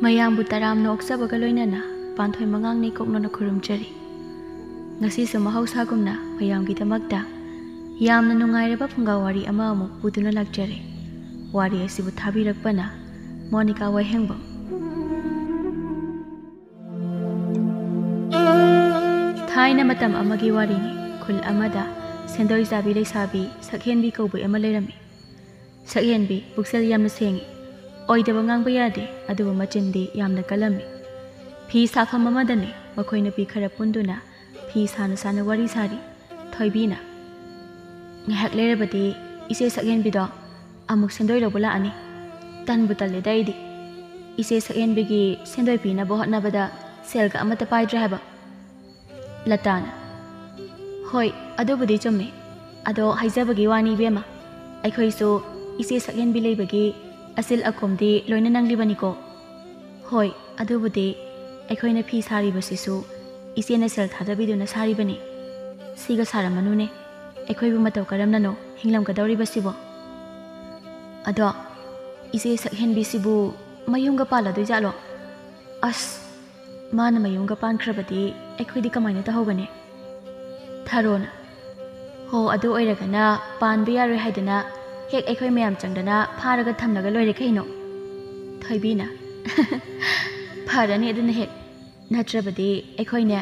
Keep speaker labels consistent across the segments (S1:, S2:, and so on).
S1: ꯃꯌꯥꯝꯕꯨ ꯇꯔꯥꯝꯅ ꯑꯣꯛꯆꯕꯒ ꯂꯣꯏꯅꯅ ꯄꯥꯟꯊꯣꯏ ꯃꯉꯥꯡꯅꯤ ꯀꯣꯛꯅꯅ ꯈꯨꯔꯨꯝꯖꯔꯤ꯫ ꯉꯁꯤꯁꯨ ꯃꯍꯧꯁꯥꯒꯨꯝꯅ ꯃꯌꯥꯝꯒꯤꯗꯃꯛꯇ ꯌꯥꯝꯅ ꯅꯨꯡꯉꯥꯏꯔꯕ ꯐꯨꯡꯒꯥꯋꯥꯔꯤ ꯑꯃ ꯑꯃꯨꯛ ꯄꯨꯗꯨꯅ ꯂꯥꯛꯆꯔꯦ꯫ ꯋꯥꯔꯤ ꯑꯁꯤꯕꯨ ꯊꯥꯕꯤꯔꯛꯄꯅ ꯃꯣꯅꯤꯀꯥ ꯋꯥꯏꯍꯦꯡꯕꯝ꯫ ꯊꯥꯏꯅ ꯃꯇꯝ ꯑꯃꯒꯤ ꯋꯥꯔꯤꯅꯤ꯫ ꯈꯨꯜ ꯑꯃꯗ ꯁꯦꯟꯗꯣꯏ ꯆꯥꯕꯤ ꯂꯩꯁꯥꯕꯤ ꯁꯛꯍꯦꯟꯕꯤ ꯀꯧꯕ ꯑꯃ ꯂꯩꯔꯝꯃꯤ꯫ ꯁꯛꯍꯦꯟꯕꯤ ꯄꯨꯛꯆꯦꯜ ꯌꯥꯝꯅ ꯁꯦꯡꯉꯤ, ꯑꯣꯏꯗꯕ ꯉꯥꯡꯕ ꯌꯥꯗꯦ, ꯑꯗꯨꯕꯨ ꯃꯆꯤꯟꯗꯤ ꯌꯥꯝꯅ ꯀꯜꯂꯝꯃꯤ꯫ ꯐꯤ ꯁꯥꯐꯝ ꯑꯃꯗꯅꯤ ꯃꯈꯣꯏ ꯅꯨꯄꯤ ꯈꯔ ꯄꯨꯟꯗꯨꯅ ꯐꯤ ꯁꯥꯅ ꯁꯥꯅ ꯋꯥꯔꯤ ꯁꯥꯔꯤ꯫ ꯊꯣꯏꯕꯤꯅ, ꯉꯥꯏꯍꯥꯛ ꯂꯩꯔꯕꯗꯤ ꯏꯆꯦ ꯁꯛꯍꯦꯟꯕꯤꯗꯣ ꯑꯃꯨꯛ ꯁꯦꯟꯗꯣꯏ ꯂꯧꯕ ꯂꯥꯛꯑꯅꯤ꯫ ꯇꯟꯕꯨ ꯇꯜꯂꯦꯗ ꯑꯩꯗꯤ꯫ ꯏꯆꯦ ꯁꯛꯍꯦꯟꯕꯤꯒꯤ ꯁꯦꯟꯗꯣꯏ ꯄꯤꯅꯕ ꯍꯣꯠꯅꯕꯗ ꯁꯦꯜꯒ ꯑꯃꯠꯇ ꯄꯥꯏꯗ꯭ꯔꯦ ꯍꯥꯏꯕ꯫ ꯂꯇꯥꯅ, ꯍꯣꯏ ꯑꯗꯨꯕꯨꯗꯤ ꯆꯨꯝꯃꯤ, ꯑꯗꯣ ꯍꯥꯏꯖꯕꯒꯤ ꯋꯥꯅꯤ ꯏꯕꯦꯝꯃ, ꯑꯩꯈꯣꯏꯁꯨ ꯏꯆꯦ ꯁꯛꯍꯦꯟꯕꯤ ꯂꯩꯕꯒꯤ ꯑꯁꯤꯜ ꯑꯀꯣꯝꯗꯤ ꯂꯣꯏꯅ ꯅꯪꯂꯤꯕꯅꯤꯀꯣ꯫ ꯍꯣꯏ ꯑꯗꯨꯕꯨꯗꯤ ꯑꯩꯈꯣꯏꯅ ꯐꯤ ꯁꯥꯔꯤꯕꯁꯤꯁꯨ ꯏꯆꯦꯅ ꯁꯦꯜ ꯊꯥꯗꯕꯤꯗꯨꯅ ꯁꯥꯔꯤꯕꯅꯤ꯫ ꯁꯤꯒ ꯁꯥꯔꯝꯃꯅꯨꯅꯦ, ꯑꯩꯈꯣꯏꯕꯨ ꯃꯇꯧ ꯀꯔꯝꯅꯅꯣ ꯍꯤꯡꯂꯝꯒꯗꯧꯔꯤꯕꯁꯤꯕꯣ꯫ ꯑꯗꯣ ꯏꯆꯦ ꯁꯛꯍꯦꯟꯕꯤꯁꯤꯕꯨ ꯃꯌꯨꯝꯒ ꯄꯥꯜꯂꯗꯣꯏꯖꯥꯠꯂꯣ? ꯑꯁ, ꯃꯥꯅ ꯃꯌꯨꯝꯒ ꯄꯥꯟꯈ꯭ꯔꯕꯗꯤ ꯑꯩꯈꯣꯏꯗꯤ ꯀꯃꯥꯏꯅ ꯇꯧꯍꯧꯒꯅꯤ? ꯊꯥꯔꯣꯅ, ꯍꯣ ꯑꯗꯨ ꯑꯣꯏꯔꯒꯅ ꯄꯥꯟꯕ ꯌꯥꯔꯣꯏ ꯍꯥꯏꯗꯅ ꯍꯦꯛ ꯑꯩꯈꯣꯏ ꯃꯌꯥꯝ ꯆꯪꯗꯅ ꯐꯥꯔꯒ ꯊꯝꯂꯒ ꯂꯣꯏꯔꯦ ꯀꯩꯅꯣ꯫ ꯊꯣꯏꯕꯤꯅ, ꯐꯔꯅꯤ ꯑꯗꯨꯅ ꯍꯦꯛ, ꯅꯠꯇ꯭ꯔꯕꯗꯤ ꯑꯩꯈꯣꯏꯅꯦ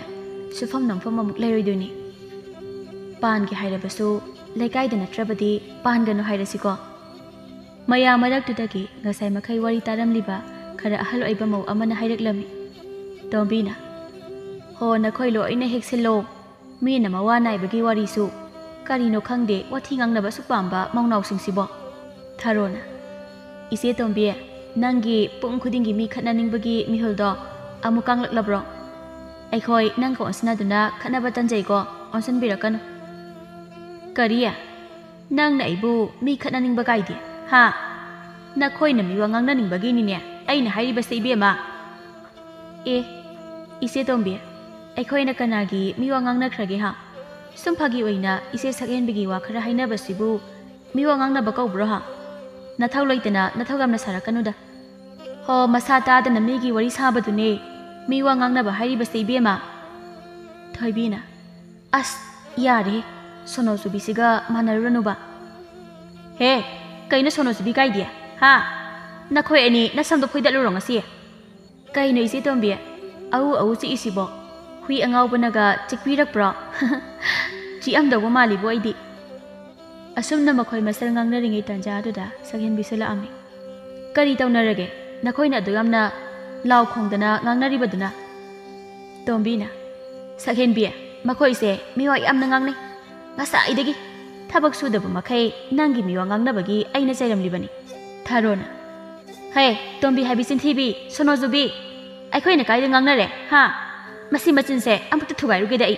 S1: ꯁꯨꯐꯝ ꯅꯣꯝꯐꯝ ꯑꯃꯨꯛ ꯂꯩꯔꯣꯏꯗꯣꯏꯅꯤ꯫ ꯄꯥꯟꯒꯦ ꯍꯥꯏꯔꯕꯁꯨ ꯂꯩꯀꯥꯏꯗ ꯅꯠꯇ꯭ꯔꯕꯗꯤ ꯄꯥꯟꯒꯅꯨ ꯍꯥꯏꯔꯁꯤꯀꯣ꯫ ꯃꯌꯥꯝ ꯃꯔꯛꯇꯨꯗꯒꯤ ꯉꯁꯥꯏ ꯃꯈꯩ ꯋꯥꯔꯤ ꯇꯥꯔꯝꯂꯤꯕ ꯈꯔ ꯑꯍꯜ ꯑꯣꯏꯕ ꯃꯧ ꯑꯃꯅ ꯍꯥꯏꯔꯛꯂꯝꯃꯤ꯫ ꯇꯣꯝꯕꯤꯅ, ꯍꯣ ꯅꯈꯣꯏ ꯂꯣꯏꯅ ꯍꯦꯛꯁꯤꯜꯂꯣ, ꯃꯤꯅ ꯃꯋꯥ ꯅꯥꯏꯕꯒꯤ ꯋꯥꯔꯤꯁꯨ, ꯀꯔꯤꯅꯣ ꯈꯪꯗꯦ ꯋꯥꯊꯤ ꯉꯥꯡꯅꯕ ꯁꯨꯛ ꯄꯥꯝꯕ ꯃꯧꯅꯥꯎꯁꯤꯡꯁꯤꯕꯣ꯫ ꯊꯥꯔꯣꯅ, ꯏꯆꯦ ꯇꯣꯝꯕꯤ, ꯅꯪꯒꯤ ꯄꯨꯡ ꯈꯨꯗꯤꯡꯒꯤ ꯃꯤ ꯈꯠꯅꯅꯤꯡꯕꯒꯤ ꯃꯤꯍꯨꯜꯗꯣ ꯑꯃꯨꯛ ꯀꯥꯡꯂꯛꯂꯕ꯭ꯔꯣ? ꯑꯩꯈꯣꯏ ꯅꯪꯒ ꯑꯣꯟꯁꯤꯟꯅꯗꯨꯅ ꯈꯠꯅꯕ ꯇꯟꯖꯩꯀꯣ, ꯑꯣꯟꯁꯤꯟꯕꯤꯔꯛꯀꯅꯨ꯫ ꯀꯔꯤ? ꯅꯪꯅ ꯑꯩꯕꯨ ꯃꯤ ꯈꯠꯅꯅꯤꯡꯕ ꯀꯥꯏꯗꯦ, ꯍꯥ? ꯅꯈꯣꯏꯅ ꯃꯤꯋꯥ ꯉꯥꯡꯅꯅꯤꯡꯕꯒꯤꯅꯤꯅꯦ ꯑꯩꯅ ꯍꯥꯏꯔꯤꯕꯁꯦ ꯏꯕꯦꯝꯃ꯫ ꯑꯦ ꯏꯆꯦ ꯇꯣꯝꯕꯤ, ꯑꯩꯈꯣꯏꯅ ꯀꯅꯥꯒꯤ ꯃꯤꯋꯥ ꯉꯥꯡꯅꯈ꯭ꯔꯒꯦ ꯍꯥ? ꯁꯨꯝ ꯐꯥꯒꯤ ꯑꯣꯏꯅ ꯏꯆꯦ ꯁꯛꯍꯦꯟꯕꯤꯒꯤ ꯋꯥ ꯈꯔ ꯍꯥꯏꯅꯕꯁꯤꯕꯨ ꯃꯤꯋꯥ ꯉꯥꯡꯅꯕ ꯀꯧꯕ꯭ꯔꯣ ꯍꯥ? ꯅꯊꯧ ꯂꯩꯇꯅ ꯅꯊꯧ ꯌꯥꯝꯅ ꯁꯥꯔꯛꯀꯅꯨꯗ꯫ ꯍꯣ ꯃꯁꯥ ꯇꯥꯗꯅ ꯃꯤꯒꯤ ꯋꯥꯔꯤ ꯁꯥꯕꯗꯨꯅꯦ ꯃꯤꯋꯥ ꯉꯥꯡꯅꯕ ꯍꯥꯏꯔꯤꯕꯁꯦ ꯏꯕꯦꯝꯃ꯫ ꯊꯣꯏꯕꯤꯅ, ꯑꯁ ꯌꯥꯔꯦ, ꯁꯣꯅꯣ ꯆꯨꯕꯤꯁꯤꯒ ꯃꯥꯟꯅꯔꯨꯔꯅꯨꯕ꯫ ꯍꯦ ꯀꯩꯅꯣ ꯁꯣꯅꯣ ꯆꯨꯕꯤ ꯀꯥꯏꯗꯦ, ꯍꯥ? ꯅꯈꯣꯏ ꯑꯅꯤ ꯅꯁꯝꯗꯣ ꯐꯣꯏꯗꯠꯂꯨꯔꯣ ꯉꯁꯤ꯫ ꯀꯩꯅꯣ ꯏꯆꯦ ꯇꯣꯝꯕꯤ, ꯑꯎ ꯑꯎ ꯆꯤꯛꯏꯁꯤꯕꯣ? ꯍꯨꯏ ꯑꯉꯥꯎꯕꯅꯒ ꯆꯤꯛꯄꯤꯔꯛꯄ꯭ꯔꯣ? ꯆꯤꯛꯑꯝꯗꯧꯕ ꯃꯥꯜꯂꯤꯕꯣ ꯑꯩꯗꯤ꯫ ꯑꯁꯨꯝꯅ ꯃꯈꯣꯏ ꯃꯁꯦꯜ ꯉꯥꯡꯅꯔꯤꯉꯩ ꯇꯥꯟꯖꯥꯗꯨꯗ ꯁꯛꯍꯦꯟꯕꯤꯁꯨ ꯂꯥꯛꯑꯝꯃꯤ꯫ ꯀꯔꯤ ꯇꯧꯅꯔꯒꯦ ꯅꯈꯣꯏꯅ ꯑꯗꯨ ꯌꯥꯝꯅ ꯂꯥꯎ ꯈꯣꯡꯗꯅ ꯉꯥꯡꯅꯔꯤꯕꯗꯨꯅ? ꯇꯣꯝꯕꯤꯅ, ꯁꯛꯍꯦꯟꯕꯤ, ꯃꯈꯣꯏꯁꯦ ꯃꯤꯋꯥ ꯌꯥꯝꯅ ꯉꯥꯡꯅꯩ ꯉꯁꯥꯏꯗꯒꯤ꯫ ꯊꯕꯛ ꯁꯨꯗꯕ ꯃꯈꯩ ꯅꯪꯒꯤ ꯃꯤꯋꯥ ꯉꯥꯡꯅꯕꯒꯤ ꯑꯩꯅ ꯆꯩꯔꯝꯂꯤꯕꯅꯤ꯫ ꯊꯥꯔꯣꯅ, ꯍꯦ ꯇꯣꯝꯕꯤ ꯍꯥꯏꯕꯤ ꯆꯤꯟꯊꯤꯕꯤ, ꯁꯣꯅꯣ ꯆꯨꯕꯤ, ꯑꯩꯈꯣꯏꯅ ꯀꯥꯏꯗ ꯉꯥꯡꯅꯔꯦ ꯍꯥ? ꯃꯁꯤ ꯃꯆꯤꯟꯁꯦ ꯑꯃꯨꯛꯇ ꯊꯨꯒꯥꯏꯔꯨꯒꯦꯗ ꯑꯩ,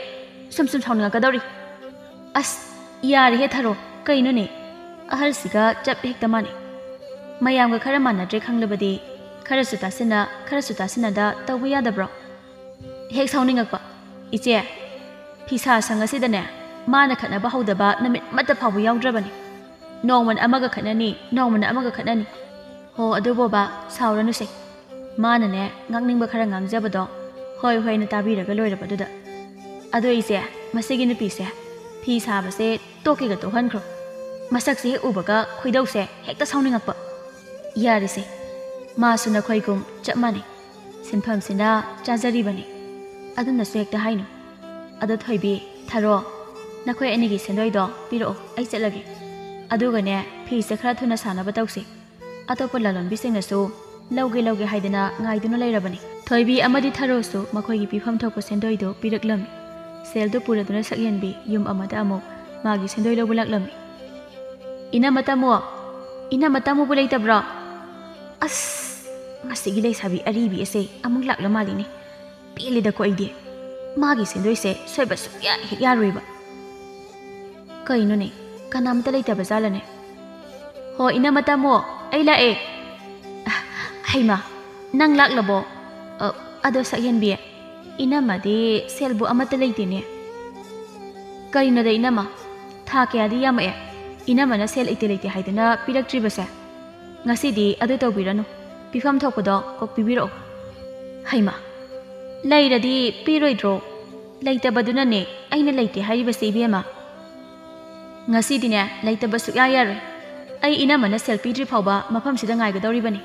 S1: ꯁꯨꯝ ꯁꯥꯎꯅꯤꯡꯉꯛꯀꯗꯧꯔꯤ꯫ ꯑꯁ ꯌꯥꯔꯦꯍꯦ ꯊꯥꯔꯣ, ꯀꯩꯅꯣꯅꯦ, ꯑꯍꯜꯁꯤꯒ ꯆꯞ ꯍꯦꯛꯇ ꯃꯥꯟꯅꯩ꯫ ꯃꯌꯥꯝꯒ ꯈꯔ ꯃꯥꯟꯅꯗ꯭ꯔꯦ ꯈꯪꯂꯕꯗꯤ ꯈꯔꯁꯨ ꯇꯥꯁꯤꯟꯅ ꯈꯔꯁꯨ ꯇꯥꯁꯤꯟꯅꯗ ꯇꯧꯕ ꯌꯥꯗꯕ꯭ꯔꯣ? ꯍꯦꯛ ꯁꯥꯎꯅꯤꯡꯉꯛꯄ ꯏꯆꯦ, ꯐꯤꯁꯥ ꯁꯪ ꯑꯁꯤꯗꯅꯦ ꯃꯥꯅ ꯈꯠꯅꯕ ꯍꯧꯗꯕ ꯅꯨꯃꯤꯠ ꯑꯃꯠꯇ ꯐꯥꯎꯕ ꯌꯥꯎꯗ꯭ꯔꯕꯅꯤ꯫ ꯅꯣꯡꯃꯅ ꯑꯃꯒ ꯈꯠꯅꯅꯤ, ꯅꯣꯡꯃꯅ ꯑꯃꯒ ꯈꯠꯅꯅꯤ꯫ ꯍꯣ ꯑꯗꯨꯕꯣꯕ ꯁꯥꯎꯔꯅꯨꯁꯦ, ꯃꯥꯅꯅꯦ ꯉꯥꯡꯅꯤꯡꯕ ꯈꯔ ꯉꯥꯡꯖꯕꯗꯣ ꯍꯣꯏ ꯍꯣꯏꯅ ꯇꯥꯕꯤꯔꯒ ꯂꯣꯏꯔꯕꯗꯨꯗ꯫ ꯑꯗꯣ ꯏꯆꯦ, ꯃꯁꯤꯒꯤ ꯅꯨꯄꯤꯁꯦ ꯐꯤ ꯁꯥꯕꯁꯦ ꯇꯣꯛꯀꯦꯒ ꯇꯣꯛꯍꯟꯈ꯭ꯔꯣ, ꯃꯁꯛꯁꯦ ꯍꯦꯛ ꯎꯕꯒ ꯈꯣꯏꯗꯧꯁꯦ ꯍꯦꯛꯇ ꯁꯥꯎꯅꯤꯡꯉꯛꯄ꯫ ꯌꯥꯔꯤꯁꯦ, ꯃꯥꯁꯨ ꯅꯈꯣꯏꯒꯨꯝ ꯆꯞ ꯃꯥꯟꯅꯩ, ꯁꯤꯟꯐꯝꯁꯤꯅ ꯆꯥꯖꯔꯤꯕꯅꯤ, ꯑꯗꯨꯅꯁꯨ ꯍꯦꯛꯇ ꯍꯥꯏꯅꯨ꯫ ꯑꯗꯣ ꯊꯣꯏꯕꯤ, ꯊꯥꯔꯣ, ꯅꯈꯣꯏ ꯑꯅꯤꯒꯤ ꯁꯦꯟꯗꯣꯏꯗꯣ ꯄꯤꯔꯛꯑꯣ, ꯑꯩ ꯆꯠꯂꯒꯦ꯫ ꯑꯗꯨꯒꯅꯦ ꯐꯤꯁꯦ ꯈꯔ ꯊꯨꯅ ꯁꯥꯅꯕ ꯇꯧꯁꯤ, ꯑꯇꯣꯞꯄ ꯂꯂꯣꯟꯕꯤꯁꯤꯡꯅꯁꯨ ꯂꯧꯒꯦ ꯂꯧꯒꯦ ꯍꯥꯏꯗꯅ ꯉꯥꯏꯗꯨꯅ ꯂꯩꯔꯕꯅꯤ꯫ ꯊꯣꯏꯕꯤ ꯑꯃꯗꯤ ꯊꯥꯔꯣꯁꯨ ꯃꯈꯣꯏꯒꯤ ꯄꯤꯐꯝ ꯊꯣꯛꯄ ꯁꯦꯟꯗꯣꯏꯗꯨ ꯄꯤꯔꯛꯂꯝꯃꯤ꯫ ꯁꯦꯜꯗꯨ ꯄꯨꯔꯗꯨꯅ ꯁꯛꯍꯦꯟꯕꯤ ꯌꯨꯝ ꯑꯃꯗ ꯑꯃꯨꯛ ꯃꯥꯒꯤ ꯁꯦꯟꯗꯣꯏ ꯂꯧꯕ ꯂꯥꯛꯂꯝꯃꯤ꯫ ꯏꯅꯝꯃ ꯇꯥꯃꯣ, ꯏꯅꯝꯃ ꯇꯥꯃꯣꯕꯨ ꯂꯩꯇꯕ꯭ꯔꯣ? ꯑꯁ ꯉꯁꯤꯒꯤ ꯂꯩꯁꯥꯕꯤ ꯑꯔꯤꯕꯤ ꯑꯁꯦ ꯑꯃꯨꯛ ꯂꯥꯛꯂ ꯃꯥꯜꯂꯤꯅꯦ, ꯄꯦꯜꯂꯦꯗꯀꯣ ꯑꯩꯗꯤ꯫ ꯃꯥꯒꯤ ꯁꯦꯟꯗꯣꯏꯁꯦ ꯁꯣꯏꯕ ꯁꯨꯛꯌꯥ ꯍꯦꯛ ꯌꯥꯔꯣꯏꯕ꯫ ꯀꯩꯅꯣꯅꯦ, ꯀꯅꯥꯝꯇ ꯂꯩꯇꯕ ꯖꯥꯠꯂꯅꯦ? ꯍꯣ ꯏꯅꯝꯃ ꯇꯥꯃꯣ, ꯑꯩ ꯂꯥꯛꯑꯦ꯫ ꯍꯩꯃꯥ, ꯅꯪ ꯂꯥꯛꯂꯕꯣ? ꯑꯗꯣ ꯁꯛꯍꯦꯟꯕꯤ, ꯏꯅꯝꯃꯗꯤ ꯁꯦꯜꯕꯨ ꯑꯃꯠꯇ ꯂꯩꯇꯦꯅꯦ꯫ ꯀꯔꯤꯅꯣꯗ ꯏꯅꯝꯃ, ꯊꯥ ꯀꯌꯥꯗꯤ ꯌꯥꯝꯃꯛꯑꯦ ꯏꯅꯝꯃꯅ ꯁꯦꯜ ꯂꯩꯇꯦ ꯂꯩꯇꯦ ꯍꯥꯏꯗꯅ ꯄꯤꯔꯛꯇ꯭ꯔꯤꯕꯁꯦ꯫ ꯉꯁꯤꯗꯤ ꯑꯗꯨ ꯇꯧꯕꯤꯔꯅꯨ, ꯄꯤꯐꯝ ꯊꯣꯛꯄꯗꯣ ꯀꯣꯛ ꯄꯤꯕꯤꯔꯛꯑꯣ꯫ ꯍꯩꯃꯥ ꯂꯩꯔꯗꯤ ꯄꯤꯔꯣꯏꯗ꯭ꯔꯣ ꯂꯩꯇꯕꯗꯨꯅꯅꯦ ꯑꯩꯅ ꯂꯩꯇꯦ ꯍꯥꯏꯔꯤꯕꯁꯦ ꯏꯕꯦꯝꯃ ꯉꯁꯤꯗꯤꯅꯦ ꯂꯩꯇꯕ ꯁꯨꯛꯌꯥ ꯌꯥꯔꯣꯏ ꯑꯩ ꯏꯅꯝꯃꯅ ꯁꯦꯜ ꯄꯤꯗ꯭ꯔꯤ ꯐꯥꯎꯕ ꯃꯐꯝꯁꯤꯗ ꯉꯥꯏꯒꯗꯧꯔꯤꯕꯅꯤ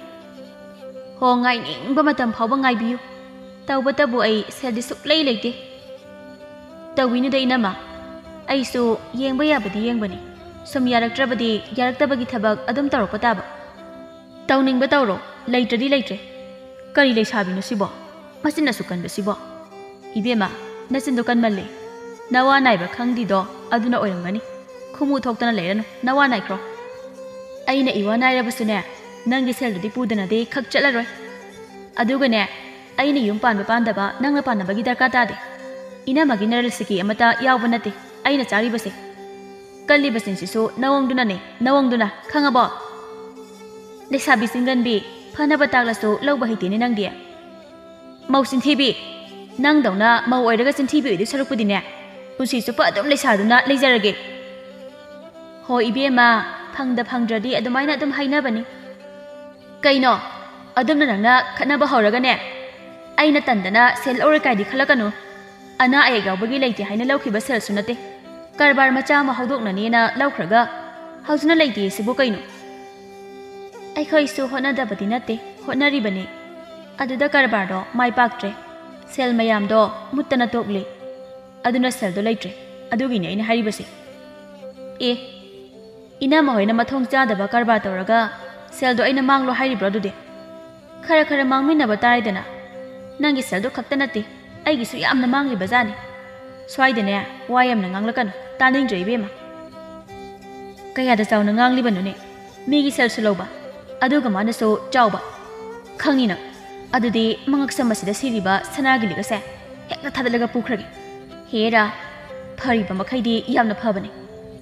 S1: ꯍꯣ ꯉꯥꯏꯅꯤꯡꯕ ꯃꯇꯝ ꯐꯥꯎꯕ ꯉꯥꯏꯕꯤꯌꯨ ꯇꯧꯕꯇꯕꯨ ꯑꯩ ꯁꯦꯜꯗꯤ ꯁꯨꯛꯂꯩ ꯂꯩꯇꯦ ꯇꯧꯕꯤꯅꯨꯗ ꯏꯅꯝꯃ ꯑꯩꯁꯨ ꯌꯦꯡꯕ ꯌꯥꯕꯗꯤ ꯌꯦꯡꯕꯅꯤ ꯁꯨꯝ ꯌꯥꯔꯛꯇ꯭ꯔꯕꯗꯤ ꯌꯥꯔꯛꯇꯕꯒꯤ ꯊꯕꯛ ꯑꯗꯨꯝ ꯇꯧꯔꯛꯄ ꯇꯥꯕ ꯇꯧꯅꯤꯡꯕ ꯇꯧꯔꯣ ꯂꯩꯇ꯭ꯔꯗꯤ ꯂꯩꯇ꯭ꯔꯦ ꯀꯔꯤ ꯂꯩꯁꯥꯕꯤꯅꯣ ꯁꯤꯕꯣ ꯃꯆꯤꯟꯅꯁꯨ ꯀꯟꯕꯁꯤꯕꯣ ꯏꯕꯦꯝꯃ ꯅꯆꯤꯟꯗꯣ ꯀꯟꯃꯜꯂꯦ ꯅꯋꯥ ꯅꯥꯏꯕ ꯈꯪꯗꯤꯗꯣ ꯑꯗꯨꯅ ꯑꯣꯏꯔꯝꯒꯅꯤ ꯈꯨꯃꯨ ꯊꯣꯛꯇꯅ ꯂꯩꯔꯅꯨ ꯅꯋꯥ ꯅꯥꯏꯈ꯭ꯔꯣ ꯑꯩꯅ ꯏꯋꯥ ꯅꯥꯏꯔꯕꯁꯨꯅꯦ ꯅꯪꯒꯤ ꯁꯦꯜꯗꯨꯗꯤ ꯄꯨꯗꯅꯗꯤ ꯈꯛ ꯆꯠꯂꯔꯣꯏ ꯑꯗꯨꯒꯅꯦ ꯑꯩꯅ ꯌꯨꯝ ꯄꯥꯟꯕ ꯄꯥꯟꯗꯕ ꯅꯪꯅ ꯄꯥꯟꯅꯕꯒꯤ ꯗꯔꯀꯥꯔ ꯇꯥꯗꯦ ꯏꯅꯝꯃꯒꯤ ꯅꯔꯁꯤꯀꯤ ꯑꯃꯠꯇ ꯌꯥꯎꯕ ꯅꯠꯇꯦ ꯑꯩꯅ ꯆꯥꯔꯤꯕꯁꯦ ꯀꯜꯂꯤꯕ ꯆꯤꯟꯁꯤꯁꯨ ꯅꯋꯣꯡꯗꯨꯅꯅꯦ ꯅꯋꯣꯡꯗꯨꯅ ꯈꯪꯉꯕꯣ ꯂꯩꯁꯥꯕꯤ ꯆꯤꯡꯒꯟꯕꯤ ꯐꯅꯕ ꯇꯥꯛꯂꯁꯨ ꯂꯧꯕ ꯍꯩꯇꯦꯅꯦ ꯅꯪꯗꯤ ꯃꯧ ꯆꯤꯟꯊꯤꯕꯤ ꯅꯪꯗꯧꯅ ꯃꯧ ꯑꯣꯏꯔꯒ ꯆꯤꯟꯊꯤꯕꯤ ꯑꯣꯏꯗꯣꯏ ꯁꯔꯨꯛꯄꯨꯗꯤꯅꯦ ꯄꯨꯟꯁꯤ ꯆꯨꯞꯄ ꯑꯗꯨꯝ ꯂꯩꯁꯥꯗꯨꯅ ꯂꯩꯖꯔꯒꯦ ꯍꯣꯏ ꯏꯕꯦꯝꯃ ꯐꯪꯗ꯭ꯔꯗꯤ ꯑꯗꯨꯃꯥꯏꯅ ꯑꯗꯨꯝ ꯍꯥꯏꯅꯕꯅꯤ ꯀꯩꯅꯣ ꯑꯗꯨꯝꯅ ꯅꯪꯅ ꯈꯠꯅꯕ ꯍꯧꯔꯒꯅꯦ ꯑꯩꯅ ꯇꯟꯗꯅ ꯁꯦꯜ ꯂꯧꯔꯦ ꯀꯥꯏꯗꯤ ꯈꯜꯂꯛꯀꯅꯨ ꯑꯅꯥ ꯑꯌꯦꯛ ꯌꯥꯎꯕꯒꯤ ꯂꯩꯇꯦ ꯍꯥꯏꯅ ꯂꯧꯈꯤꯕ ꯁꯦꯜꯁꯨ ꯅꯠꯇꯦ ꯀꯔꯕꯥꯔ ꯃꯆꯥ ꯑꯃ ꯍꯧꯗꯣꯛꯅꯅꯦꯅ ꯂꯧꯈ꯭ꯔꯒ ꯍꯧꯖꯤꯛꯅ ꯂꯩꯇꯦ ꯁꯤꯕꯨ ꯀꯩꯅꯣ ꯑꯩꯈꯣꯏꯁꯨ ꯍꯣꯠꯅꯗꯕꯗꯤ ꯅꯠꯇꯦ ꯍꯣꯠꯅꯔꯤꯕꯅꯤ ꯑꯗꯨꯗ ꯀꯔꯕꯥꯔꯗꯣ ꯃꯥꯏ ꯄꯥꯛꯇ꯭ꯔꯦ ꯁꯦꯜ ꯃꯌꯥꯝꯗꯣ ꯃꯨꯠꯇꯅ ꯇꯣꯛꯂꯤ ꯑꯗꯨꯅ ꯁꯦꯜꯗꯣ ꯂꯩꯇ꯭ꯔꯦ ꯑꯗꯨꯒꯤꯅꯦ ꯑꯩꯅ ꯍꯥꯏꯔꯤꯕꯁꯦ ꯑꯦ ꯏꯅꯝꯃ ꯍꯣꯏꯅ ꯃꯊꯣꯡ ꯆꯥꯗꯕ ꯀꯔꯕꯥꯔ ꯇꯧꯔꯒ ꯁꯦꯜꯗꯣ ꯑꯩꯅ ꯃꯥꯡꯂꯣ ꯍꯥꯏꯔꯤꯕ꯭ꯔꯣ ꯑꯗꯨꯗꯤ ꯈꯔ ꯃꯥꯡꯃꯤꯟꯅꯕ ꯇꯥꯔꯦꯗꯅ ꯅꯪꯒꯤ ꯁꯦꯜꯗꯣ ꯈꯛꯇ ꯅꯠꯇꯦ ꯑꯩꯒꯤꯁꯨ ꯌꯥꯝꯅ ꯃꯥꯡꯂꯤꯕꯖꯥꯠꯅꯤ ꯁ꯭ꯋꯥꯏꯗꯅꯦ ꯋꯥ ꯌꯥꯝꯅ ꯉꯥꯡꯂꯛꯀꯅꯨ ꯇꯥꯅꯤꯡꯗ꯭ꯔꯦ ꯏꯕꯦꯝꯃ ꯀꯌꯥꯗ ꯆꯥꯎꯅ ꯉꯥꯡꯂꯤꯕꯅꯣꯅꯦ ꯃꯤꯒꯤ ꯁꯦꯜꯁꯨ ꯂꯧꯕ ꯑꯗꯨꯒ ꯃꯥꯅꯁꯨ ꯆꯥꯎꯕ ꯈꯪꯉꯤꯅ ꯑꯗꯨꯗꯤ ꯃꯉꯛꯁꯝ ꯑꯁꯤꯗ ꯁꯤꯔꯤꯕ ꯁꯅꯥꯒꯤ ꯂꯤꯛ ꯑꯁꯦ ꯍꯦꯛꯇ ꯊꯥꯗꯠꯂꯒ ꯄꯨꯈ꯭ꯔꯒꯦ ꯍꯦꯔꯥ ꯐꯔꯤꯕ ꯃꯈꯩꯗꯤ ꯌꯥꯝꯅ ꯐꯕꯅꯤ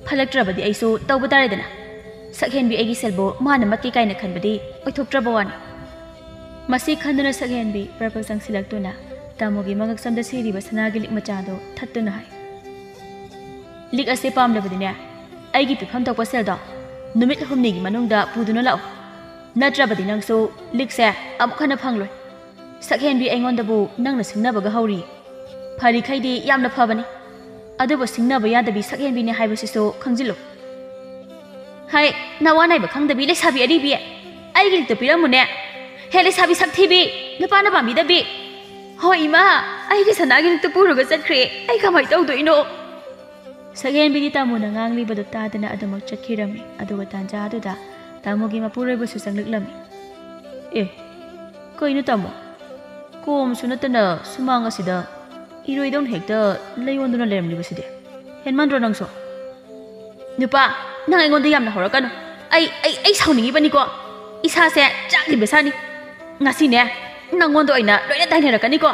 S1: ꯐꯠꯂꯛꯇ꯭ꯔꯕꯗꯤ ꯑꯩꯁꯨ ꯇꯧꯕ ꯇꯥꯔꯦꯗꯅ ꯁꯛꯍꯦꯟꯕꯤ ꯑꯩꯒꯤ ꯁꯦꯜꯕꯨ ꯃꯥꯅ ꯃꯠꯀꯦ ꯀꯥꯏꯅ ꯈꯟꯕꯗꯤ ꯑꯣꯏꯊꯣꯛꯇ꯭ꯔꯕ ꯋꯥꯅꯤ ꯃꯁꯤ ꯈꯟꯗꯨꯅ ꯁꯛꯍꯦꯟꯕꯤ ꯄꯔꯄꯜ ꯆꯪꯁꯤꯜꯂꯛꯇꯨꯅ ꯇꯥꯃꯣꯒꯤ ꯃꯉꯛꯁꯝꯗ ꯁꯤꯔꯤꯕ ꯁꯅꯥꯒꯤ ꯂꯤꯛ ꯃꯆꯥꯗꯣ ꯊꯠꯇꯨꯅ ꯍꯥꯏ ꯂꯤꯛ ꯑꯁꯤ ꯄꯥꯝꯂꯕꯗꯤꯅꯦ ꯑꯩꯒꯤ ꯄꯤꯐꯝ ꯊꯣꯛꯄ ꯁꯦꯜꯗꯣ ꯅꯨꯃꯤꯠ 6ꯅꯤꯒꯤ ꯃꯅꯨꯡꯗ ꯄꯨꯗꯨꯅ ꯂꯥꯛꯑꯣ ꯅꯠꯇ꯭ꯔꯕꯗꯤ ꯅꯪꯁꯨ ꯂꯤꯛꯁꯦ ꯑꯃꯨꯛ ꯍꯟꯅ ꯐꯪꯂꯣꯏ ꯁꯛꯍꯦꯟꯕꯤ ꯑꯩꯉꯣꯟꯗꯕꯨ ꯅꯪꯅ ꯁꯤꯡꯅꯕꯒ ꯍꯧꯔꯤ ꯐꯔꯤꯈꯩꯗꯤ ꯌꯥꯝꯅ ꯐꯕꯅꯤ ꯑꯗꯨꯕꯨ ꯁꯤꯡꯅꯕ ꯌꯥꯗꯕꯤ ꯁꯛꯍꯦꯟꯕꯤꯅꯦ ꯍꯥꯏꯕꯁꯤꯁꯨ ꯈꯪꯖꯤꯜꯂꯨ ꯍꯥꯏ ꯅꯋꯥ ꯅꯥꯏꯕ ꯈꯪꯗꯕꯤ ꯂꯩꯁꯥꯕꯤ ꯑꯔꯤꯕꯤ ꯑꯩꯒꯤ ꯂꯤꯛꯇꯣ ꯄꯤꯔꯝꯃꯨꯅꯦ ꯍꯦ ꯂꯩꯁꯥꯕꯤ ꯁꯛꯊꯤꯕꯤ ꯅꯨꯄꯥꯅ ꯄꯥꯝꯕꯤꯗꯕꯤ ꯍꯣꯏ ꯏꯃꯥ ꯑꯩꯒꯤ ꯁꯅꯥꯒꯤ ꯂꯤꯛꯇꯣ ꯄꯨꯔꯒ ꯆꯠꯈ꯭ꯔꯦ ꯑꯩ ꯀꯃꯥꯏ ꯇꯧꯗꯣꯏꯅꯣ ꯁꯛꯍꯦꯟꯕꯤꯒꯤ ꯇꯥꯃꯣꯅ ꯉꯥꯡꯂꯤꯕꯗꯨ ꯇꯥꯗꯅ ꯑꯗꯨꯃꯛ ꯆꯠꯈꯤꯔꯝꯃꯤ ꯑꯗꯨꯒ ꯇꯥꯟꯖꯥ ꯑꯗꯨꯗ ꯇꯥꯃꯣꯒꯤ ꯃꯄꯨꯔꯣꯏꯕꯁꯨ ꯆꯪꯂꯛꯂꯝꯃꯤ ꯑꯦ ꯀꯩꯅꯣ ꯇꯥꯃꯣ ꯀꯣꯝꯁꯨ ꯅꯠꯇꯅ ꯁꯨꯃꯥꯡ ꯑꯁꯤꯗ ꯏꯔꯣꯏꯗꯧꯅ ꯍꯦꯛꯇ ꯂꯩꯌꯣꯟꯗꯨꯅ ꯂꯩꯔꯝꯂꯤꯕꯁꯤꯗꯤ ꯍꯦꯟꯃꯟꯗ꯭ꯔꯣ ꯅꯪꯁꯨ ꯅꯨꯄꯥ ꯅꯪ ꯑꯩꯉꯣꯟꯗ ꯌꯥꯝꯅ ꯍꯧꯔꯛꯀꯅꯨ ꯑꯩ ꯁꯥꯎꯅꯤꯡꯉꯤꯕꯅꯤꯀꯣ ꯏꯁꯥꯁꯦ ꯆꯥꯛꯂꯤꯕꯁꯥꯅꯤ ꯉꯁꯤꯅꯦ ꯅꯪꯉꯣꯟꯗ ꯑꯣꯏꯅ ꯂꯣꯏꯅ ꯇꯥꯏꯅꯔꯛꯀꯅꯤꯀꯣ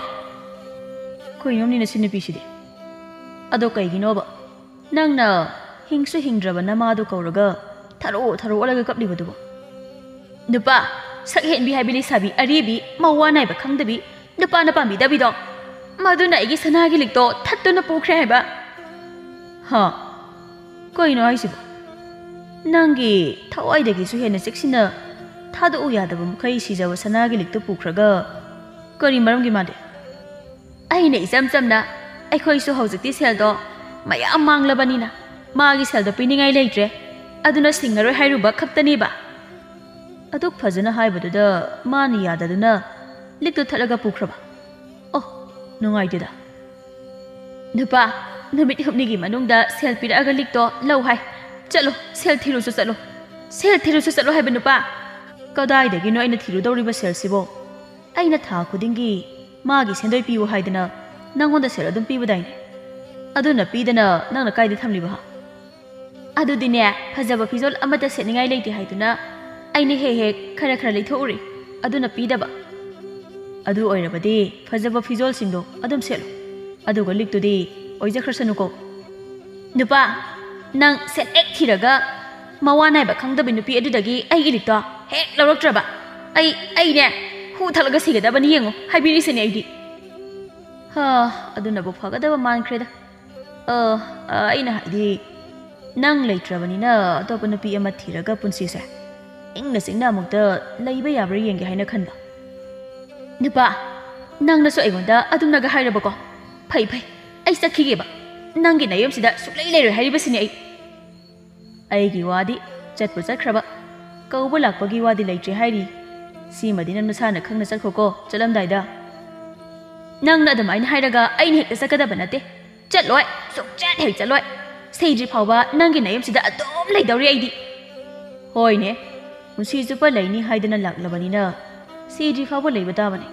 S1: ꯀꯩꯅꯣꯝꯅꯤꯅ ꯁꯤ ꯅꯨꯄꯤꯁꯤꯗꯤ ꯑꯗꯣ ꯀꯩꯒꯤꯅꯣꯕ ꯅꯪꯅ ꯍꯤꯡꯁꯨ ꯍꯤꯡꯗ꯭ꯔꯕ ꯅꯃꯥꯗꯣ ꯀꯧꯔꯒ ꯊꯥꯔꯣ ꯑꯣꯜꯂꯒ ꯀꯞꯂꯤꯕꯗꯨꯕꯣ ꯅꯨꯄꯥ ꯁꯛꯍꯦꯟꯕꯤ ꯍꯥꯏꯕꯤ ꯂꯩꯁꯥꯕꯤ ꯑꯔꯤꯕꯤ ꯃꯧꯋꯥ ꯅꯥꯏꯕ ꯈꯪꯗꯕꯤ ꯅꯨꯄꯥꯅ ꯄꯥꯝꯕꯤꯗꯕꯤꯗꯣ ꯃꯗꯨꯅ ꯑꯩꯒꯤ ꯁꯅꯥꯒꯤ ꯂꯤꯛꯇꯣ ꯊꯠꯇꯨꯅ ꯄꯨꯈ꯭ꯔꯦ ꯍꯥꯏꯕ ꯍꯥ ꯀꯩꯅꯣ ꯍꯥꯏꯁꯤꯕꯣ ꯅꯪꯒꯤ ꯊꯋꯥꯏꯗꯒꯤꯁꯨ ꯍꯦꯟꯅ ꯆꯦꯛꯁꯤꯟꯅ ꯊꯥꯗꯣꯛꯎ ꯌꯥꯗꯕ ꯃꯈꯩ ꯁꯤꯖꯕ ꯁꯅꯥꯒꯤ ꯂꯤꯛꯇꯣ ꯄꯨꯈ꯭ꯔꯒ ꯀꯔꯤ ꯃꯔꯝꯒꯤ ꯃꯥꯟꯗꯦ ꯑꯩꯅ ꯏꯆꯝ ꯆꯝꯅ ꯑꯩꯈꯣꯏꯁꯨ ꯍꯧꯖꯤꯛꯇꯤ ꯁꯦꯜꯗꯣ ꯃꯌꯥꯝ ꯃꯥꯡꯂꯕꯅꯤꯅ ꯃꯥꯒꯤ ꯁꯦꯜꯗꯣ ꯄꯤꯅꯤꯡꯉꯥꯏ ꯂꯩꯇ꯭ꯔꯦ ꯑꯗꯨꯅ ꯁꯤꯡꯉꯔꯣꯏ ꯍꯥꯏꯔꯨꯕ ꯈꯛꯇꯅꯦꯕ ꯑꯗꯨꯛ ꯐꯖꯅ ꯍꯥꯏꯕꯗꯨꯗ ꯃꯥꯅ ꯌꯥꯗꯗꯨꯅ ꯂꯤꯛꯇꯨ ꯊꯠꯂꯒ ꯄꯨꯈ꯭ꯔꯕ ꯑꯣ ꯅꯨꯡꯉꯥꯏꯇꯦꯗ ꯅꯨꯄꯥ ꯅꯨꯃꯤꯠ 6ꯅꯤꯒꯤ ꯃꯅꯨꯡꯗ ꯁꯦꯜ ꯄꯤꯔꯛꯑꯒ ꯂꯤꯛꯇꯣ ꯂꯧ ꯍꯥꯏ ꯆꯠꯂꯣ ꯁꯦꯜ ꯊꯤꯔꯨꯁꯨ ꯆꯠꯂꯣ ꯍꯥꯏꯕ ꯅꯨꯄꯥ ꯀꯗꯥꯏꯗꯒꯤꯅꯣ ꯑꯩꯅ ꯊꯤꯔꯨꯗꯧꯔꯤꯕ ꯁꯦꯜꯁꯤꯕꯣ ꯑꯩꯅ ꯊꯥ ꯈꯨꯗꯤꯡꯒꯤ ꯃꯥꯒꯤ ꯁꯦꯟꯗꯣꯏ ꯄꯤꯌꯨ ꯍꯥꯏꯗꯅ ꯅꯪꯉꯣꯟꯗ ꯁꯦꯜ ꯑꯗꯨꯝ ꯄꯤꯕꯗꯥꯏꯅꯦ ꯑꯗꯨꯅ ꯄꯤꯗꯅ ꯅꯪꯅ ꯀꯥꯏꯗ ꯊꯝꯂꯤꯕ ꯑꯗꯨꯗꯤꯅꯦ ꯐꯖꯕ ꯐꯤꯖꯣꯜ ꯑꯃꯠꯇ ꯁꯦꯠꯅꯤꯡꯉꯥꯏ ꯂꯩꯇꯦ ꯍꯥꯏꯗꯨꯅ ꯑꯩꯅ ꯍꯦꯛ ꯈꯔ ꯂꯩꯊꯣꯛꯎꯔꯤ ꯑꯗꯨꯅ ꯄꯤꯗꯕ ꯑꯗꯨ ꯑꯣꯏꯔꯕꯗꯤ ꯐꯖꯕ ꯐꯤꯖꯣꯜꯁꯤꯡꯗꯣ ꯑꯗꯨꯝ ꯁꯦꯠꯂꯨ ꯑꯗꯨꯒ ꯂꯤꯛꯇꯨꯗꯤ ꯑꯣꯏꯖꯈ꯭ꯔꯁꯅꯨꯀꯣ ꯅꯨꯄꯥ ꯅꯪ ꯁꯦꯜ ꯍꯦꯛ ꯊꯤꯔꯒ ꯃꯋꯥ ꯅꯥꯏꯕ ꯈꯪꯗꯕ ꯅꯨꯄꯤ ꯑꯗꯨꯗꯒꯤ ꯑꯩꯒꯤ ꯂꯤꯛꯇꯣ ꯍꯦꯛ ꯂꯧꯔꯛꯇ꯭ꯔꯕ ꯑꯩꯅꯦ ꯍꯨ ꯊꯠꯂꯒ ꯁꯤꯒꯗꯕꯅꯤ ꯌꯦꯡꯉꯨ ꯍꯥꯏꯕꯤꯔꯤꯁꯤꯅꯦ ꯑꯩꯗꯤ ꯑꯗꯨꯅꯕꯨ ꯐꯒꯗꯕ ꯃꯥꯟꯈ꯭ꯔꯦꯗ ꯑꯩꯅ ꯍꯥꯏꯗꯤ ꯅꯪ ꯂꯩꯇ꯭ꯔꯕꯅꯤꯅ ꯑꯇꯣꯞꯄ ꯅꯨꯄꯤ ꯑꯃ ꯊꯤꯔꯒ ꯄꯨꯟꯁꯤꯁꯦ ꯏꯪꯅ ꯆꯤꯡꯅ ꯑꯃꯨꯛꯇ ꯂꯩꯕ ꯌꯥꯕ꯭ꯔꯥ ꯌꯦꯡꯒꯦ ꯍꯥꯏꯅ ꯈꯟꯕ ꯅꯨꯄꯥ ꯅꯪꯅꯁꯨ ꯑꯩꯉꯣꯟꯗ ꯑꯗꯨꯝꯅꯒ ꯍꯥꯏꯔꯕꯀꯣ ꯐꯩ ꯐꯩ ꯑꯩ ꯆꯠꯈꯤꯒꯦꯕ ꯅꯪꯒꯤ ꯅꯌꯨꯝꯁꯤꯗ ꯁꯨꯛꯂꯩ ꯂꯩꯔꯣꯏ ꯍꯥꯏꯔꯤꯕꯁꯤꯅꯤ ꯑꯩꯒꯤ ꯋꯥꯗꯤ ꯆꯠꯄꯨ ꯆꯠꯈ꯭ꯔꯕ ꯀꯧꯕ ꯂꯥꯛꯄꯒꯤ ꯋꯥꯗꯤ ꯂꯩꯇ꯭ꯔꯦ ꯍꯥꯏꯔꯤ ꯁꯤꯃꯗꯤ ꯅꯪ ꯅꯁꯥꯅ ꯈꯪꯅ ꯆꯠꯈꯣꯀꯣ ꯆꯠꯂꯝꯗꯥꯏꯗ ꯅꯪꯅ ꯑꯗꯨꯃꯥꯏꯅ ꯍꯥꯏꯔꯒ ꯑꯩꯅ ꯍꯦꯛꯇ ꯆꯠꯀꯗꯕ ꯅꯠꯇꯦ ꯆꯠꯂꯣꯏ ꯁꯨꯡꯆꯠ ꯍꯦꯛ ꯆꯠꯂꯣꯏ ꯁꯤꯗ꯭ꯔꯤ ꯐꯥꯎꯕ ꯅꯪꯒꯤ ꯅꯌꯨꯝꯁꯤꯗ ꯑꯗꯨꯝ ꯂꯩꯗꯧꯔꯤ ꯑꯩꯗꯤ ꯍꯣꯏꯅꯦ ꯄꯨꯟꯁꯤ ꯆꯨꯞꯄ ꯂꯩꯅꯤ ꯍꯥꯏꯗꯅ ꯂꯥꯛꯂꯕꯅꯤꯅ ꯁꯤꯗ꯭ꯔꯤ ꯐꯥꯎꯕ ꯂꯩꯕ ꯇꯥꯕꯅꯤ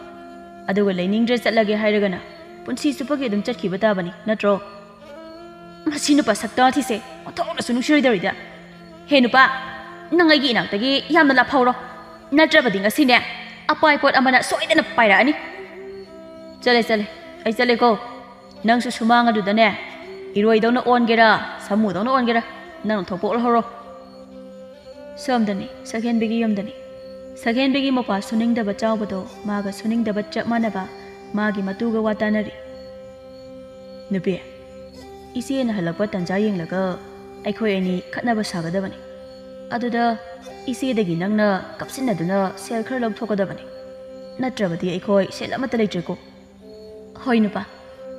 S1: ꯑꯗꯨꯒ ꯂꯩꯅꯤꯡꯗ꯭ꯔꯦ ꯆꯠꯂꯒꯦ ꯍꯥꯏꯔꯒꯅ ꯄꯨꯟꯁꯤ ꯆꯨꯞꯄꯒꯤ ꯑꯗꯨꯝ ꯆꯠꯈꯤꯕ ꯇꯥꯕꯅꯤ ꯅꯠꯇ꯭ꯔꯣ ꯃꯁꯤ ꯅꯨꯄꯥ ꯁꯛꯇꯥꯊꯤꯁꯦ ꯑꯣꯟꯊꯣꯛꯅꯁꯨ ꯅꯨꯡꯁꯤꯔꯣꯏꯗꯧꯔꯤꯗ ꯍꯦ ꯅꯨꯄꯥ ꯅꯪ ꯑꯩꯒꯤ ꯏꯅꯥꯛꯇꯒꯤ ꯌꯥꯝꯅ ꯂꯥꯞꯍꯧꯔꯣ ꯅꯠꯇ꯭ꯔꯕꯗꯤ ꯉꯁꯤꯅꯦ ꯑꯄꯥꯏ ꯄꯣꯠ ꯑꯃꯅ ꯁꯣꯏꯗꯅ ꯄꯥꯏꯔꯛꯑꯅꯤ ꯆꯠꯂꯦ ꯑꯩ ꯆꯠꯂꯦꯀꯣ ꯅꯪꯁꯨ ꯁꯨꯃꯥꯡ ꯑꯗꯨꯗꯅꯦ ꯏꯔꯣꯏꯗꯧꯅ ꯑꯣꯟꯒꯦꯔꯥ ꯁꯥꯃꯨꯗꯧꯅ ꯑꯣꯟꯒꯦꯔꯥ ꯅꯪ ꯊꯣꯛꯄ ꯑꯣꯜꯍꯧꯔꯣ ꯁꯣꯝꯗꯅꯤ ꯁꯛꯍꯦꯟꯕꯤꯒꯤ ꯌꯨꯝꯗꯅꯤ ꯁꯛꯍꯦꯟꯕꯤꯒꯤ ꯃꯄꯥ ꯁꯨꯅꯤꯡꯗꯕ ꯆꯥꯎꯕꯗꯣ ꯃꯥꯒ ꯁꯨꯅꯤꯡꯗꯕ ꯆꯞ ꯃꯥꯟꯅꯕ ꯃꯥꯒꯤ ꯃꯇꯨꯒ ꯋꯥ ꯇꯥꯅꯔꯤ ꯅꯨꯄꯤ ꯏꯆꯦꯅ ꯍꯜꯂꯛꯄ ꯇꯟꯖꯥ ꯌꯦꯡꯂꯒ ꯑꯩꯈꯣꯏ ꯑꯅꯤ ꯈꯠꯅꯕ ꯁꯥꯒꯗꯕꯅꯤ ꯑꯗꯨꯗ ꯏꯆꯦꯗꯒꯤ ꯅꯪꯅ ꯀꯞꯁꯤꯟꯅꯗꯨꯅ ꯁꯦꯜ ꯈꯔ ꯂꯧꯊꯣꯛꯀꯗꯕꯅꯤ ꯅꯠꯇ꯭ꯔꯕꯗꯤ ꯑꯩꯈꯣꯏ ꯁꯦꯜ ꯑꯃꯠꯇ ꯂꯩꯇ꯭ꯔꯦꯀꯣ ꯍꯣꯏ ꯅꯨꯄꯥ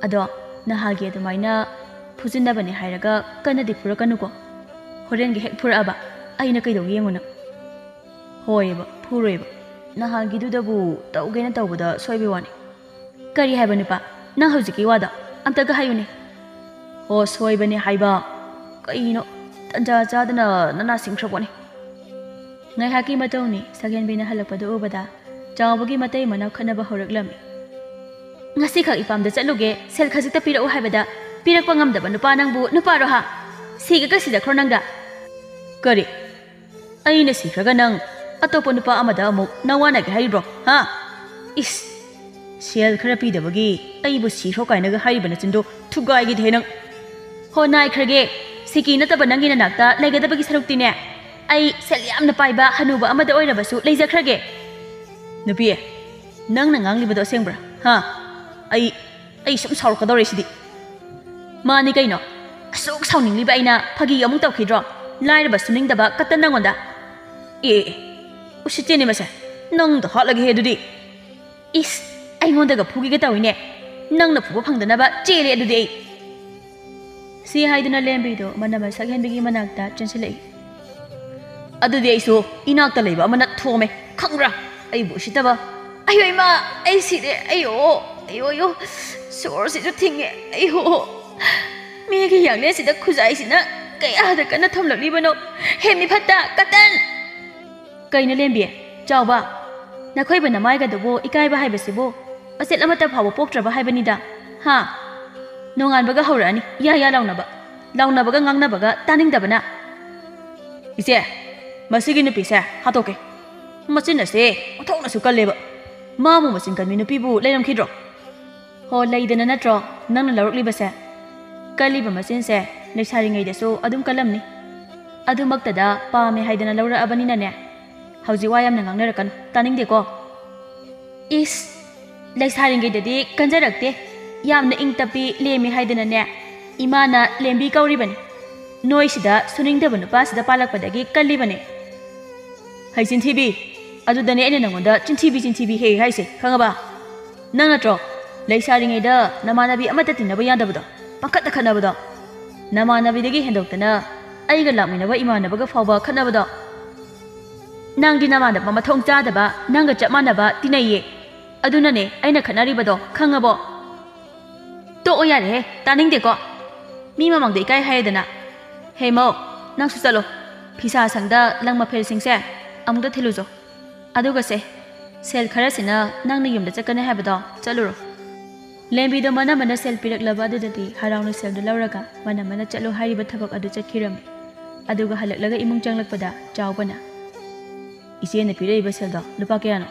S1: ꯑꯗꯣ ꯅꯍꯥꯒꯤ ꯑꯗꯨꯃꯥꯏꯅ ꯐꯨꯖꯤꯟꯅꯕꯅꯤ ꯍꯥꯏꯔꯒ ꯀꯟꯅꯗꯤ ꯐꯨꯔꯛꯀꯅꯨꯀꯣ ꯍꯣꯔꯦꯟꯒꯤ ꯍꯦꯛ ꯐꯨꯔꯛꯑꯕ ꯑꯩꯅ ꯀꯩꯗꯧꯒꯦ ꯌꯦꯡꯉꯨꯅ ꯍꯣꯏꯕ ꯐꯨꯔꯣꯏꯕ ꯅꯍꯥꯟꯒꯤꯗꯨꯗꯕꯨ ꯇꯧꯒꯦꯅ ꯇꯧꯕꯗ ꯁꯣꯏꯕꯩ ꯋꯥꯅꯤ ꯀꯔꯤ ꯍꯥꯏꯕ ꯅꯨꯄꯥ ꯅꯪ ꯍꯧꯖꯤꯛꯀꯤ ꯋꯥꯗꯣ ꯑꯝꯇꯒ ꯍꯥꯏꯌꯨꯅꯦ ꯍꯣ ꯁꯣꯏꯕꯅꯦ ꯍꯥꯏꯕ ꯀꯩꯅꯣ ꯇꯟꯖꯥ ꯆꯥꯗꯅ ꯅꯅꯥ ꯁꯤꯡꯈ꯭ꯔꯕꯣꯅꯦ ꯉꯥꯏꯍꯥꯛꯀꯤ ꯃꯇꯨꯡꯅꯤ ꯁꯛꯍꯦꯟꯕꯤꯅ ꯍꯜꯂꯛꯄꯗꯨ ꯎꯕꯗ ꯆꯥꯎꯕꯒꯤ ꯃꯇꯩ ꯃꯅꯥꯎ ꯈꯠꯅꯕ ꯍꯧꯔꯛꯂꯝꯃꯤ ꯉꯁꯤꯈꯛ ꯏꯄꯥꯝꯗ ꯆꯠꯂꯨꯒꯦ ꯁꯦꯜ ꯈꯖꯤꯛꯇ ꯄꯤꯔꯛꯎ ꯍꯥꯏꯕꯗ ꯄꯤꯔꯛꯄ ꯉꯝꯗꯕ ꯅꯨꯄꯥ ꯅꯪꯕꯨ ꯅꯨꯄꯥꯔꯣ ꯍꯥ ꯁꯤꯒ ꯁꯤꯗꯈ꯭ꯔꯣ ꯅꯪꯗ ꯀꯔꯤ ꯑꯩꯅ ꯁꯤꯈ꯭ꯔꯒ ꯅꯪ ꯑꯇꯣꯞꯄ ꯅꯨꯄꯥ ꯑꯃꯗ ꯑꯃꯨꯛ ꯅꯋꯥꯅꯒꯦ ꯍꯥꯏꯔꯤꯕ꯭ꯔꯣ ꯍꯥ ꯏꯁ ꯁꯦꯜ ꯈꯔ ꯄꯤꯗꯕꯒꯤ ꯑꯩꯕꯨ ꯁꯤꯈ꯭ꯔꯣ ꯀꯥꯏꯅꯒ ꯍꯥꯏꯔꯤꯕ ꯅꯆꯤꯟꯗꯣ ꯊꯨꯒꯥꯏꯒꯤꯗꯦ ꯅꯪ ꯍꯣ ꯅꯥꯏꯈ꯭ꯔꯒꯦ ꯁꯤꯀꯤ ꯅꯠꯇꯕ ꯅꯪꯒꯤ ꯅꯅꯥꯛꯇ ꯂꯩꯒꯗꯕꯒꯤ ꯁꯔꯨꯛꯇꯤꯅꯦ ꯑꯩ ꯁꯦꯜ ꯌꯥꯝꯅ ꯄꯥꯏꯕ ꯍꯅꯨꯕ ꯑꯃꯗ ꯑꯣꯏꯔꯕꯁꯨ ꯂꯩꯖꯈ꯭ꯔꯒꯦ ꯅꯨꯄꯤ ꯅꯪꯅ ꯉꯥꯡꯂꯤꯕꯗꯣ ꯑꯁꯦꯡꯕ꯭ꯔꯥ ꯍꯥ ꯑꯩ ꯁꯨꯝ ꯁꯥꯎꯔꯛꯀꯗꯧꯔꯦ ꯁꯤꯗꯤ ꯃꯥꯅꯤ ꯀꯩꯅꯣ ꯑꯁꯨꯛ ꯁꯥꯎꯅꯤꯡꯂꯤꯕ ꯑꯩꯅ ꯐꯥꯒꯤ ꯑꯃꯨꯛ ꯇꯧꯈꯤꯗ꯭ꯔꯣ ꯂꯥꯏꯔꯕ ꯁꯨꯅꯤꯡꯗꯕ ꯀꯠꯇ ꯅꯪꯉꯣꯟꯗ ꯎꯁꯤꯠꯇꯦꯅꯦ ꯃꯁꯦ ꯅꯪꯗ ꯍꯥꯠꯂꯒꯦ ꯑꯗꯨꯗꯤ ꯏꯁ ꯑꯩꯉꯣꯟꯗꯒ ꯐꯨꯒꯤꯒ ꯇꯧꯏꯅꯦ ꯅꯪꯅ ꯐꯨꯕ ꯐꯪꯗꯅꯕ ꯆꯦꯜꯂꯦ ꯑꯗꯨꯗꯤ ꯑꯩ ꯁꯤ ꯍꯥꯏꯗꯨꯅ ꯂꯦꯝꯕꯤꯗꯣ ꯃꯅꯝ ꯁꯛꯍꯦꯟꯕꯤꯒꯤ ꯃꯅꯥꯛꯇ ꯆꯦꯟꯁꯤꯜꯂꯛꯏ ꯑꯗꯨꯗꯤ ꯑꯩꯁꯨ ꯏꯅꯥꯛꯇ ꯂꯩꯕ ꯑꯃꯅ ꯊꯣꯝꯃꯦ ꯈꯪꯕ꯭ꯔꯥ ꯑꯩꯕꯨ ꯎꯁꯤꯠꯇꯕ ꯑꯌꯣ ꯏꯃꯥ ꯑꯩ ꯁꯤꯔꯦ ꯑꯌꯣ ꯁꯣꯔꯁꯤꯁꯨ ꯊꯤꯡꯉꯦ ꯑꯌꯣ ꯃꯤꯒꯤ ꯌꯥꯡꯂꯦꯟꯁꯤꯗ ꯈꯨꯖꯥꯏꯁꯤꯅ ꯀꯌꯥꯗ ꯀꯟꯅ ꯊꯣꯝꯂꯛꯂꯤꯕꯅꯣ ꯍꯦꯃꯤ ꯐꯠꯇ ꯀꯇꯟ ꯀꯩꯅꯣ ꯂꯦꯝꯕꯤ ꯆꯥꯎꯕ ꯅꯈꯣꯏꯕꯨ ꯅꯃꯥꯏꯒꯗꯨꯕꯨ ꯏꯀꯥꯏꯕ ꯍꯥꯏꯕꯁꯤꯕꯨ ꯃꯆꯦꯠ ꯑꯃꯠꯇ ꯐꯥꯎꯕ ꯄꯣꯛꯇ꯭ꯔꯕ ꯍꯥꯏꯕꯅꯤꯗ ꯍꯥ ꯅꯣꯡꯉꯥꯟꯕꯒ ꯍꯧꯔꯛꯑꯅꯤ ꯌꯥ ꯂꯥꯎꯅꯕꯒ ꯉꯥꯡꯅꯕꯒ ꯇꯥꯅꯤꯡꯗꯕꯅ ꯏꯆꯦ ꯃꯁꯤꯒꯤ ꯅꯨꯄꯤꯁꯦ ꯍꯥꯠꯇꯣꯛꯀꯦ ꯃꯆꯤꯟ ꯑꯁꯦ ꯑꯣꯟꯊꯣꯛꯅꯁꯨ ꯀꯜꯂꯦꯕ ꯃꯥꯕꯨ ꯃꯆꯤꯟ ꯀꯟꯕꯤ ꯅꯨꯄꯤꯕꯨ ꯂꯩꯔꯝꯈꯤꯗ꯭ꯔꯣ ꯍꯣ ꯂꯩꯗꯅ ꯅꯠꯇ꯭ꯔꯣ ꯅꯪꯅ ꯂꯧꯔꯛꯂꯤꯕꯁꯦ ꯀꯜꯂꯤꯕ ꯃꯆꯤꯟꯁꯦ ꯂꯩꯁꯥꯔꯤꯉꯩꯗꯁꯨ ꯑꯗꯨꯝ ꯀꯜꯂꯝꯅꯤ ꯑꯗꯨꯃꯛꯇꯗ ꯄꯥꯝꯃꯦ ꯍꯥꯏꯗꯅ ꯂꯧꯔꯛꯑꯕꯅꯤꯅꯅꯦ ꯍꯧꯖꯤꯛ ꯋꯥ ꯌꯥꯝꯅ ꯉꯥꯡꯅꯔꯛꯀꯅꯨ ꯇꯥꯅꯤꯡꯗꯦꯀꯣ ꯏꯁ ꯂꯩꯁꯥꯔꯤꯉꯩꯗꯗꯤ ꯀꯟꯖꯔꯛꯇꯦ ꯌꯥꯝꯅ ꯏꯪ ꯇꯞꯄꯤ ꯂꯦꯝꯃꯤ ꯍꯥꯏꯗꯅꯅꯦ ꯏꯃꯥꯅ ꯂꯦꯝꯕꯤ ꯀꯧꯔꯤꯕꯅꯤ ꯅꯣꯏꯁꯤꯗ ꯁꯨꯅꯤꯡꯗꯕ ꯅꯨꯄꯥꯁꯤꯗ ꯄꯥꯜꯂꯛꯄꯗꯒꯤ ꯀꯜꯂꯤꯕꯅꯤ ꯍꯩꯆꯤꯟꯊꯤꯕꯤ ꯑꯗꯨꯗꯅꯦ ꯑꯩꯅ ꯅꯪꯉꯣꯟꯗ ꯆꯤꯟꯊꯤꯕꯤ ꯍꯦ ꯍꯥꯏꯁꯦ ꯈꯪꯉꯕ ꯅꯪ ꯅꯠꯇ꯭ꯔꯣ ꯂꯩꯁꯥꯔꯤꯉꯩꯗ ꯅꯃꯥꯟꯅꯕꯤ ꯑꯃꯠꯇ ꯇꯤꯟꯅꯕ ꯌꯥꯗꯕꯗꯣ ꯄꯪꯈꯠꯇ ꯈꯠꯅꯕꯗꯣ ꯅꯃꯥꯟꯅꯕꯤꯗꯒꯤ ꯍꯦꯟꯗꯣꯛꯇꯅ ꯑꯩꯒ ꯂꯥꯛꯃꯤꯟꯅꯕ ꯏꯃꯥꯟꯅꯕꯒ ꯐꯥꯎꯕ ꯈꯠꯅꯕꯗꯣ ꯅꯪꯗꯤ ꯅꯃꯥꯟꯅꯕ ꯃꯊꯣꯡ ꯆꯥꯗꯕ ꯅꯪꯒ ꯆꯞ ꯃꯥꯟꯅꯕ ꯇꯤꯟꯅꯩꯌꯦ ꯑꯗꯨꯅꯅꯦ ꯑꯩꯅ ꯈꯠꯅꯔꯤꯕꯗꯣ ꯈꯪꯉꯕꯣ ꯇꯣꯛꯑꯣ ꯌꯥꯔꯦꯍꯦ ꯇꯥꯅꯤꯡꯗꯦꯀꯣ ꯃꯤ ꯃꯃꯥꯡꯗ ꯏꯀꯥꯏ ꯍꯥꯏꯔꯦꯗꯅ ꯍꯦ ꯃꯧ ꯅꯪꯁꯨ ꯆꯠꯂꯣ ꯐꯤꯁꯥ ꯁꯪꯗ ꯂꯪ ꯃꯐꯦꯜꯁꯤꯡꯁꯦ ꯑꯃꯨꯛꯇ ꯊꯤꯜꯂꯨꯖꯣ ꯑꯗꯨꯒ ꯁꯦꯜ ꯈꯔꯁꯤꯅ ꯅꯪꯅ ꯌꯨꯝꯗ ꯆꯠꯀꯅꯤ ꯍꯥꯏꯕꯗꯣ ꯆꯠꯂꯨꯔꯣ ꯂꯦꯝꯕꯤꯗꯣ ꯃꯅ ꯁꯦꯜ ꯄꯤꯔꯛꯂꯕ ꯑꯗꯨꯗꯗꯤ ꯍꯔꯥꯎꯅ ꯁꯦꯜꯗꯨ ꯂꯧꯔꯒ ꯃꯅ ꯆꯠꯂꯣ ꯍꯥꯏꯔꯤꯕ ꯊꯕꯛ ꯑꯗꯨ ꯆꯠꯈꯤꯔꯝꯃꯤ ꯑꯗꯨꯒ ꯍꯜꯂꯛꯂꯒ ꯏꯃꯨꯡ ꯆꯪꯂꯛꯄꯗ ꯆꯥꯎꯕꯅ ꯏꯆꯦꯅ ꯄꯤꯔꯛꯏꯕ ꯁꯦꯜꯗꯣ ꯂꯨꯄꯥ ꯀꯌꯥꯅꯣ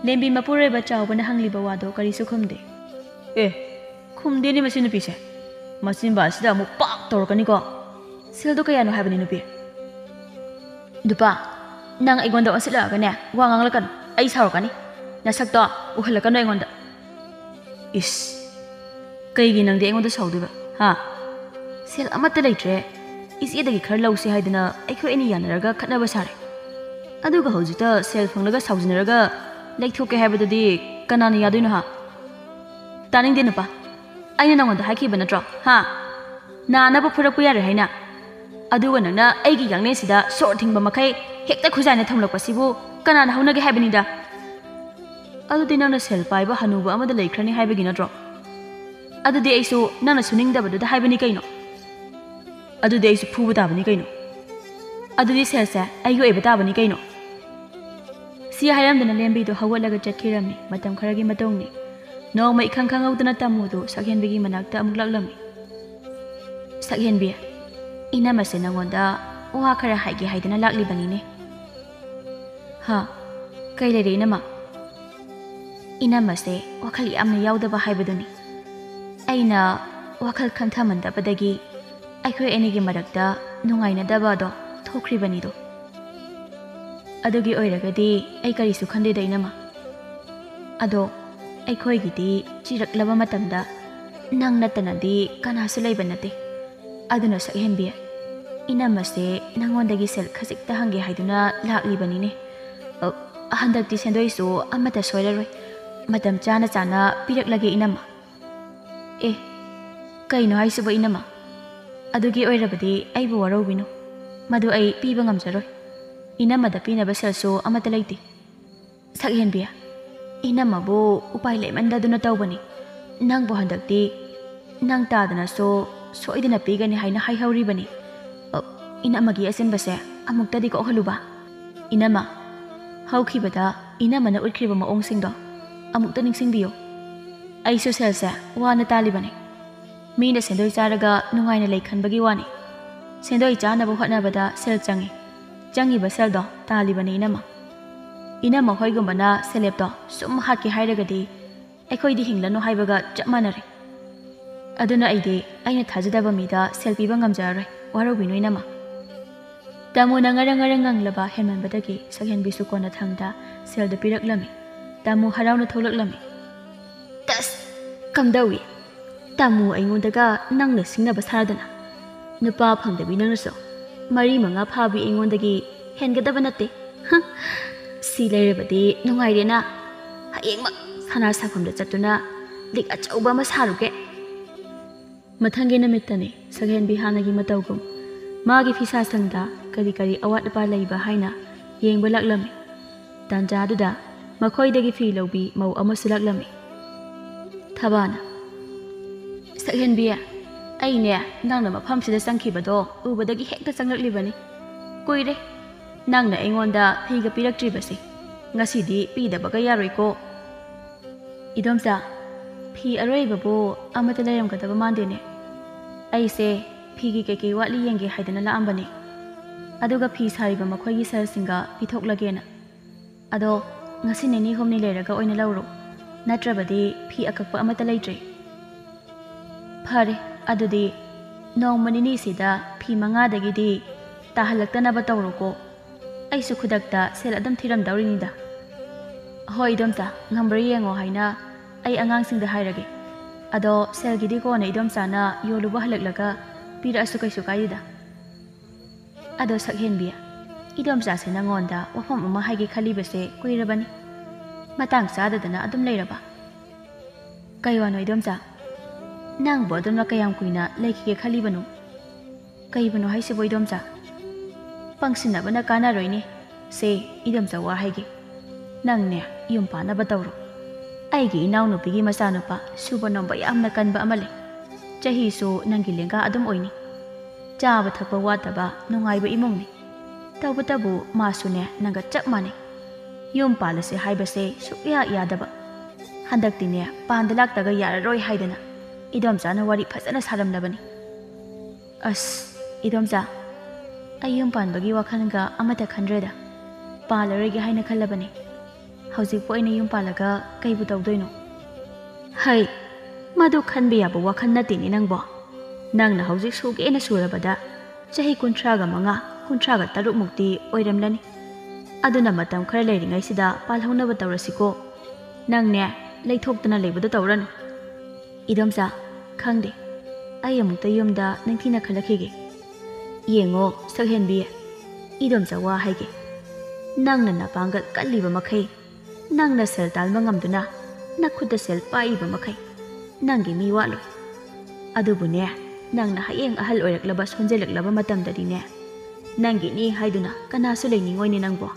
S1: ꯂꯦꯝꯕꯤ ꯃꯄꯨꯔꯣꯏꯕ ꯆꯥꯎꯕꯅ ꯍꯪꯂꯤꯕ ꯋꯥꯗꯣ ꯀꯔꯤꯁꯨ ꯈꯨꯝꯗꯦ ꯈꯨꯝꯗꯦꯅꯦ ꯃꯁꯤ ꯅꯨꯄꯤꯁꯦ ꯃꯆꯤꯟꯕ ꯑꯁꯤꯗ ꯑꯃꯨꯛ ꯄꯥꯛ ꯇꯧꯔꯛꯀꯅꯤꯀꯣ ꯁꯦꯜꯗꯣ ꯀꯌꯥꯅꯣ ꯍꯥꯏꯕꯅꯤ ꯅꯨꯄꯤ ꯅꯨꯄꯥ ꯅꯪ ꯑꯩꯉꯣꯟꯗ ꯑꯣꯟꯁꯤꯜꯂꯛꯑꯒꯅꯦ ꯋꯥ ꯉꯥꯡꯂꯛꯀꯅꯨ ꯑꯩ ꯁꯥꯎꯔꯛꯀꯅꯤ ꯅꯁꯛꯇꯣ ꯎꯍꯜꯂꯛꯀꯅꯨ ꯑꯩꯉꯣꯟꯗ ꯏꯁ ꯀꯩꯒꯤ ꯅꯪꯗꯤ ꯑꯩꯉꯣꯟꯗ ꯁꯥꯎꯗꯣꯏꯕ ꯍꯥ ꯁꯦꯜ ꯑꯃꯠꯇ ꯂꯩꯇ꯭ꯔꯦ ꯏꯆꯦꯗꯒꯤ ꯈꯔ ꯂꯧꯁꯤ ꯍꯥꯏꯗꯅ ꯑꯩꯈꯣꯏ ꯑꯅꯤ ꯌꯥꯅꯔꯒ ꯈꯠꯅꯕ ꯁꯥꯔꯦ ꯑꯗꯨꯒ ꯍꯧꯖꯤꯛꯇ ꯁꯦꯜ ꯐꯪꯂꯒ ꯁꯥꯎꯖꯤꯟꯅꯔꯒ ꯂꯩꯊꯣꯛꯀꯦ ꯍꯥꯏꯕꯗꯨꯗꯤ ꯀꯅꯥꯅ ꯌꯥꯗꯣꯏꯅꯣ ꯍꯥ ꯇꯥꯅꯤꯡꯗꯦ ꯅꯨꯄꯥ ꯑꯩꯅ ꯅꯉꯣꯟꯗ ꯍꯥꯏꯈꯤꯕ ꯅꯠꯇ꯭ꯔꯣ ꯍꯥ ꯅꯥꯅꯕ ꯐꯨꯔꯛꯄ ꯌꯥꯔꯦ ꯍꯥꯏꯅ ꯑꯗꯨꯒ ꯅꯪꯅ ꯑꯩꯒꯤ ꯌꯥꯡꯂꯦꯟꯁꯤꯗ ꯁꯣꯔ ꯊꯤꯡꯕ ꯃꯈꯩ ꯍꯦꯛꯇ ꯈꯨꯖꯥꯏꯅ ꯊꯝꯂꯛꯄꯁꯤꯕꯨ ꯀꯅꯥꯅ ꯍꯧꯅꯒꯦ ꯍꯥꯏꯕꯅꯤꯗ ꯑꯗꯨꯗꯤ ꯅꯪꯅ ꯁꯦꯜ ꯄꯥꯏꯕ ꯍꯅꯨꯕ ꯑꯃꯗ ꯂꯩꯈ꯭ꯔꯅꯤ ꯍꯥꯏꯕꯒꯤ ꯅꯠꯇ꯭ꯔꯣ ꯑꯗꯨꯗꯤ ꯑꯩꯁꯨ ꯅꯪꯅ ꯁꯨꯅꯤꯡꯗꯕꯗꯨꯗ ꯍꯥꯏꯕꯅꯤ ꯀꯩꯅꯣ ꯑꯗꯨꯗꯤ ꯑꯩꯁꯨ ꯐꯨꯕ ꯇꯥꯕꯅꯤ ꯀꯩꯅꯣ ꯑꯗꯨꯗꯤ ꯁꯦꯜꯁꯦ ꯑꯩꯒꯤ ꯑꯣꯏꯕ ꯇꯥꯕꯅꯤ ꯀꯩꯅꯣ ꯁꯤ ꯍꯥꯏꯔꯝꯗꯅ ꯂꯦꯝꯕꯤꯗꯣ ꯍꯧꯒꯠꯂꯒ ꯆꯠꯈꯤꯔꯝꯃꯤ ꯃꯇꯝ ꯈꯔꯒꯤ ꯃꯇꯨꯡꯅꯤ ꯅꯣꯡꯃ ꯏꯈꯪ ꯈꯪꯍꯧꯗꯅ ꯇꯥꯃꯨꯗꯨ ꯁꯛꯍꯦꯟꯕꯤꯒꯤ ꯃꯅꯥꯛꯇ ꯑꯃꯨꯛ ꯂꯥꯛꯂꯝꯃꯤ ꯁꯛꯍꯦꯟꯕꯤ ꯏꯅꯝꯃꯁꯦ ꯅꯉꯣꯟꯗ ꯋꯥ ꯈꯔ ꯍꯥꯏꯒꯦ ꯍꯥꯏꯗꯅ ꯂꯥꯛꯂꯤꯕꯅꯤꯅꯦ ꯍꯥ ꯀꯩ ꯂꯩꯔꯦ ꯏꯅꯝꯃ ꯏꯅꯝꯃꯁꯦ ꯋꯥꯈꯜ ꯌꯥꯝꯅ ꯌꯥꯎꯗꯕ ꯍꯥꯏꯕꯗꯨꯅꯤ ꯑꯩꯅ ꯋꯥꯈꯜ ꯈꯟꯊꯃꯟꯗꯕꯗꯒꯤ ꯑꯩꯈꯣꯏ ꯑꯅꯤꯒꯤ ꯃꯔꯛꯇ ꯅꯨꯡꯉꯥꯏꯅꯗꯕ ꯑꯗꯣ ꯊꯣꯛꯈ꯭ꯔꯤꯕꯅꯤꯗꯣ ꯑꯗꯨꯒꯤ ꯑꯣꯏꯔꯒꯗꯤ ꯑꯩ ꯀꯔꯤꯁꯨ ꯈꯟꯗꯦꯗ ꯏꯅꯝꯃ ꯑꯗꯣ ꯑꯩꯈꯣꯏꯒꯤꯗꯤ ꯆꯤꯔꯛꯂꯕ ꯃꯇꯝꯗ ꯅꯪ ꯅꯠꯇꯅꯗꯤ ꯀꯅꯥꯁꯨ ꯂꯩꯕ ꯅꯠꯇꯦ ꯑꯗꯨꯅ ꯁꯛꯍꯦꯟꯕꯤ ꯏꯅꯝꯃꯁꯦ ꯅꯪꯉꯣꯟꯗꯒꯤ ꯁꯦꯜ ꯈꯖꯤꯛꯇ ꯍꯪꯒꯦ ꯍꯥꯏꯗꯨꯅ ꯂꯥꯛꯂꯤꯕꯅꯤꯅꯦ ꯍꯟꯗꯛꯇꯤ ꯁꯦꯟꯗꯣꯏꯁꯨ ꯑꯃꯠꯇ ꯁꯣꯏꯔꯔꯣই ꯃꯇꯝ ꯆꯥꯅ ꯆꯥꯅ ꯄꯤꯔꯛꯂꯒꯦ ꯏꯅꯝꯃ ꯑꯦ ꯀꯩꯅꯣ ꯍꯥꯏꯁꯤꯕꯣ ꯏꯅꯝꯃ ꯑꯗꯨꯒꯤ ꯑꯣꯏꯔꯕꯗꯤ ꯑꯩꯕꯨ ꯋꯥꯔꯧꯕꯤꯅꯨ ꯃꯗꯨ ꯑꯩ ꯄꯤꯕ ꯉꯝꯖꯔꯣꯏ ꯏꯅꯝꯃꯗ ꯄꯤꯅꯕ ꯁꯦꯜꯁꯨ ꯑꯃꯠꯇ ꯂꯩꯇꯦ ꯁꯛꯍꯦꯟꯕꯤ ꯏꯅꯝꯃꯕꯨ ꯎꯄꯥꯏ ꯂꯩꯃꯟꯗꯗꯨꯅ ꯇꯧꯕꯅꯤ ꯅꯪꯕꯨ ꯍꯟꯗꯛꯇꯤ ꯅꯪ ꯇꯥꯗꯅꯁꯨ ꯁꯣꯏꯗꯅ ꯄꯤꯒꯅꯤ ꯍꯥꯏꯅ ꯍꯥꯏꯍꯧꯔꯤꯕꯅꯤ ꯏꯅꯝꯃꯒꯤ ꯑꯆꯤꯟꯕꯁꯦ ꯑꯃꯨꯛꯇꯗꯤ ꯀꯣꯛꯍꯜꯂꯨꯕ ꯏꯅꯝꯃ ꯍꯧꯈꯤꯕꯗ ꯏꯅꯝꯃꯅ ꯎꯠꯈ꯭ꯔꯤꯕ ꯃꯑꯣꯡꯁꯤꯡꯗꯣ ꯑꯃꯨꯛꯇ ꯅꯤꯡꯁꯤꯡꯕꯤꯌꯨ ꯑꯩꯁꯨ ꯁꯦꯜꯁꯦ ꯋꯥꯅ ꯇꯥꯜꯂꯤꯕꯅꯤ ꯃꯤꯅ ꯁꯦꯟꯗꯣꯏ ꯆꯥꯔꯒ ꯅꯨꯡꯉꯥꯏꯅ ꯂꯩ ꯈꯟꯕꯒꯤ ꯋꯥꯅꯤ ꯁꯦꯟꯗꯣꯏ ꯆꯥꯅꯕ ꯍꯣꯠꯅꯕꯗ ꯁꯦꯜ ꯆꯪꯉꯤ ꯆꯪꯉꯤꯕ ꯁꯦꯜꯗꯣ ꯇꯥꯜꯂꯤꯕꯅꯤ ꯏꯅꯝꯃ ꯏꯅꯝꯃ ꯍꯣꯏꯒꯨꯝꯕꯅ ꯁꯦꯂꯦꯞꯇꯣ ꯁꯨꯝ ꯍꯥꯠꯀꯦ ꯍꯥꯏꯔꯒꯗꯤ ꯑꯩꯈꯣꯏꯗꯤ ꯍꯤꯡꯂꯅꯨ ꯍꯥꯏꯕꯒ ꯆꯞ ꯃꯥꯟꯅꯔꯦ ꯑꯗꯨꯅ ꯑꯩꯅ ꯊꯥꯖꯗꯕ ꯃꯤꯗ ꯁꯦꯜ ꯄꯤꯕ ꯉꯝꯖꯔꯔꯣই ꯋꯥꯔꯧꯕꯤꯅꯨ ꯏꯅꯝꯃ ꯇꯥꯃꯨꯅ ꯉꯔꯪ ꯉꯔꯪ ꯉꯪꯂꯕ ꯍꯦꯟꯃꯟꯕꯗꯒꯤ ꯁꯛꯍꯦꯟꯕꯤꯁꯨ ꯀꯣꯟꯅꯊꯪꯗ ꯁꯦꯜꯗꯨ ꯄꯤꯔꯛꯂꯝꯃꯤ ꯇꯥꯃꯨ ꯍꯔꯥꯎꯅ ꯊꯣꯛꯂꯛꯂꯝꯃꯤ ꯇꯁ ꯀꯝꯗꯧꯏ ꯇꯥꯃꯨ ꯑꯩꯉꯣꯟꯗꯒ ꯅꯪꯅ ꯁꯤꯡꯅꯕ ꯁꯥꯗꯅ ꯅꯨꯄꯥ ꯐꯪꯗꯕꯤ ꯅꯪꯅꯁꯨ 4-5 ꯐꯥꯕꯤ ꯑꯩꯉꯣꯟꯗꯒꯤ ꯍꯦꯟꯒꯗꯕ ꯅꯠꯇꯦ ꯁꯤ ꯂꯩꯔꯕꯗꯤ ꯅꯨꯡꯉꯥꯏꯔꯦꯅ ꯍꯌꯦꯡꯃꯛ ꯁꯅꯥ ꯁꯥꯐꯝꯗ ꯆꯠꯇꯨꯅ ꯂꯤꯛ ꯑꯆꯧꯕ ꯑꯃ ꯁꯥꯔꯨꯒꯦ ꯃꯊꯪꯒꯤ ꯅꯨꯃꯤꯠꯇꯅꯤ ꯁꯛꯍꯦꯟꯕꯤ ꯍꯥꯟꯅꯒꯤ ꯃꯇꯧꯒꯨꯝ ꯃꯥꯒꯤ ꯐꯤꯁꯥꯁꯪꯗ ꯀꯔꯤ ꯀꯔꯤ ꯑꯋꯥꯠ ꯑꯄꯥ ꯂꯩꯕ ꯍꯥꯏꯅ ꯌꯦꯡꯕ ꯂꯥꯛꯂꯝꯃꯤ ꯇꯥꯟꯖꯥꯗꯨꯗ ꯃꯈꯣꯏꯗꯒꯤ ꯐꯤ ꯂꯧꯕꯤ ꯃꯧ ꯑꯃꯁꯨ ꯂꯥꯛꯂꯝꯃꯤ ꯊꯕꯥꯅ ꯁꯛꯍꯦꯟꯕꯤ ꯑꯩꯅꯦ ꯅꯪꯅ ꯃꯐꯝꯁꯤꯗ ꯆꯪꯈꯤꯕꯗꯣ ꯎꯕꯗꯒꯤ ꯍꯦꯛꯇ ꯆꯪꯂꯛꯂꯤꯕꯅꯤ ꯀꯨꯏꯔꯦ ꯅꯪꯅ ꯑꯩꯉꯣꯟꯗ ꯐꯤꯒ ꯄꯤꯔꯛꯇ꯭ꯔꯤꯕꯁꯦ ꯉꯁꯤꯗꯤ ꯄꯤꯗꯕꯒ ꯌꯥꯔꯣꯏꯀꯣ ꯏꯗꯣꯝꯆꯥ ꯐꯤ ꯑꯔꯣꯏꯕꯕꯨ ꯑꯃꯠꯇ ꯂꯩꯔꯝꯒꯗꯕ ꯃꯥꯟꯗꯦꯅꯦ ꯑꯩꯁꯦ ꯐꯤꯒꯤ ꯀꯩꯀꯩ ꯋꯥꯠꯂꯤ ꯌꯦꯡꯒꯦ ꯍꯥꯏꯗꯅ ꯂꯥꯛꯑꯝꯕꯅꯤ ꯑꯗꯨꯒ ꯐꯤ ꯁꯥꯔꯤꯕ ꯃꯈꯣꯏꯒꯤ ꯁꯦꯜꯁꯤꯡꯒ ꯄꯤꯊꯣꯛꯂꯒꯦꯅ ꯑꯗꯣ ꯉꯁꯤ 2-3 ꯂꯩꯔꯒ ꯑꯣꯏꯅ ꯂꯧꯔꯣ ꯅꯠꯇ꯭ꯔꯕꯗꯤ ꯐꯤ ꯑꯀꯛꯄ ꯑꯃꯠꯇ ꯂꯩꯇ꯭ꯔꯦ ꯐꯔꯦ ꯑꯗꯨꯗꯤ ꯅꯣꯡꯃ ꯅꯤꯅꯤꯁꯤꯗ ꯐꯤ 5ꯗꯒꯤꯗꯤ ꯇꯥꯍꯜꯂꯛꯇꯅꯕ ꯇꯧꯔꯣꯀꯣ ꯑꯩꯁꯨ ꯈꯨꯗꯛꯇ ꯁꯦꯜ ꯑꯗꯨꯝ ꯊꯤꯔꯝꯗꯧꯔꯤꯅꯤꯗ ꯍꯣꯏ ꯏꯗꯣꯝꯆꯥ ꯉꯝꯕ꯭ꯔꯥ ꯌꯦꯡꯉꯣ ꯍꯥꯏꯅ ꯑꯩ ꯑꯉꯥꯡꯁꯤꯡꯗ ꯍꯥꯏꯔꯒꯦ ꯑꯗꯣ ꯁꯦꯜꯒꯤꯗꯤ ꯀꯣꯟꯅ ꯏꯗꯣꯝꯆꯥꯅ ꯌꯣꯜꯂꯨꯕ ꯍꯜꯂꯛꯂꯒ ꯄꯤꯔꯛꯑꯁꯨ ꯀꯩꯁꯨ ꯀꯥꯏꯗꯦꯗ ꯑꯗꯣ ꯁꯛꯍꯦꯟꯕꯤ 이dom자세 ꯅꯉꯣꯟꯗ ꯋꯥꯐꯝ ꯑꯃ ꯍꯥꯏꯒꯦ ꯈꯜꯂꯤꯕꯁꯦ ꯀꯨꯏꯔꯕꯅꯤ ꯃꯇꯥꯡ ꯆꯥꯗꯗꯅ ꯑꯗꯨꯝ ꯂꯩꯔꯕ ꯀꯩ ꯋꯥꯅꯣ 이dom자 ꯅꯪꯕꯨ ꯑꯗꯨꯝꯅ ꯀꯌꯥꯝ ꯀꯨꯏꯅ ꯂꯩꯈꯤꯒꯦ ꯈꯜꯂꯤꯕꯅꯣ ꯀꯩꯕꯅꯣ ꯍꯥꯏꯁꯤꯕꯣ 이dom자 ꯄꯪꯁꯤꯟꯅꯕꯅ ꯀꯥꯟꯅꯔꯣꯏꯅꯦ ꯁꯦ 이dom자 ꯋꯥ ꯍꯥꯏꯒꯦ ꯅꯪꯅꯦ ꯌꯨꯝ ꯄꯥꯟꯅꯕ ꯇꯧꯔꯣ ꯑꯩꯒꯤ ꯏꯅꯥꯎꯅꯨꯄꯤꯒꯤ ꯃꯆꯥꯅꯨꯄꯥ ꯁꯨꯕ ꯅꯣꯝꯕ ꯌꯥꯝꯅ ꯀꯟꯕ ꯑꯃ ꯂꯩ ꯆꯍꯤꯁꯨ ꯅꯪꯒꯤ ꯂꯦꯡꯒꯥ ꯑꯗꯨꯝ ꯑꯣꯏꯅꯤ ꯆꯥꯕ ꯊꯛꯄ ꯋꯥꯠꯇꯕ ꯅꯨꯡꯉꯥꯏꯕ ꯏꯃꯨꯡꯅꯤ ꯇꯧꯕꯇꯕꯨ ꯃꯥꯁꯨꯅꯦ ꯅꯪꯒ ꯆꯞ ꯃꯥꯟꯅꯩ ꯌꯨꯝ ꯄꯥꯜꯂꯁꯦ ꯍꯥꯏꯕꯁꯦ ꯁꯨꯛꯌꯥ ꯌꯥꯗꯕ ꯍꯟꯗꯛꯇꯤꯅꯦ ꯄꯥꯟꯗ ꯂꯥꯛꯇꯒ ꯌꯥꯔꯔꯣꯏ ꯍꯥꯏꯗꯅ 이dom자ꯅ ꯋꯥꯔꯤ ꯐꯖꯅ ꯁꯥꯔꯝꯂꯕꯅꯤ ꯑꯁ 이dom자 ꯑꯩ ꯌꯨꯝ ꯄꯥꯟꯕꯒꯤ ꯋꯥꯈꯜꯒ ꯑꯃꯠꯇ ꯈꯟꯗ꯭ꯔꯦꯗ ꯄꯥꯜꯂꯔꯣꯏꯒꯦ ꯍꯥꯏꯅ ꯈꯜꯂꯕꯅꯤ ꯍꯧꯖꯤꯛꯄꯨ ꯑꯩꯅ ꯌꯨꯝ ꯄꯥꯜꯂꯒ ꯀꯩꯕꯨ ꯇꯧꯗꯣꯏꯅꯣ ꯍꯩ ꯃꯗꯨ ꯈꯟꯕ ꯌꯥꯕ ꯋꯥꯈꯜ ꯅꯠꯇꯦꯅꯦ ꯅꯪꯕꯣ ꯅꯪꯅ ꯍꯧꯖꯤꯛ ꯁꯨꯒꯦꯅ ꯁꯨꯔꯕꯗ ꯆꯍꯤ 35 36 ꯃꯨꯛꯇꯤ ꯑꯣꯏꯔꯝꯂꯅꯤ ꯑꯗꯨꯅ ꯃꯇꯝ ꯈꯔ ꯂꯩꯔꯤꯉꯩꯁꯤꯗ ꯄꯥꯜꯍꯧꯅꯕ ꯇꯧꯔꯁꯤꯀꯣ ꯅꯪꯅꯦ ꯂꯩꯊꯣꯛꯇꯅ ꯂꯩꯕꯗꯣ ꯇꯧꯔꯅꯨ 이dom자 ꯈꯪꯗꯦ ꯑꯩ ꯑꯃꯨꯛꯇ ꯌꯨꯝꯗ ꯅꯤꯡꯊꯤꯅ ꯈꯜꯂꯛꯈꯤꯒꯦ ꯌꯦꯡꯉꯣ ꯁꯛꯍꯦꯟꯕꯤ 이dom자 ꯋꯥ ꯍꯥꯏꯒꯦ ꯅꯪꯅ ꯅꯄꯥꯡꯒꯜ ꯀꯜꯂꯤꯕ ꯃꯈꯩ ꯅꯪꯅ ꯁꯦꯜ ꯇꯥꯟꯕ ꯉꯝꯗꯨꯅ nakhudda sel paiba makai nangi mi waloi adubune nangna hayeng ahal oiraklaba sonjelaklaba matamdadine nangi ni haiduna kanasu leningoini nangbo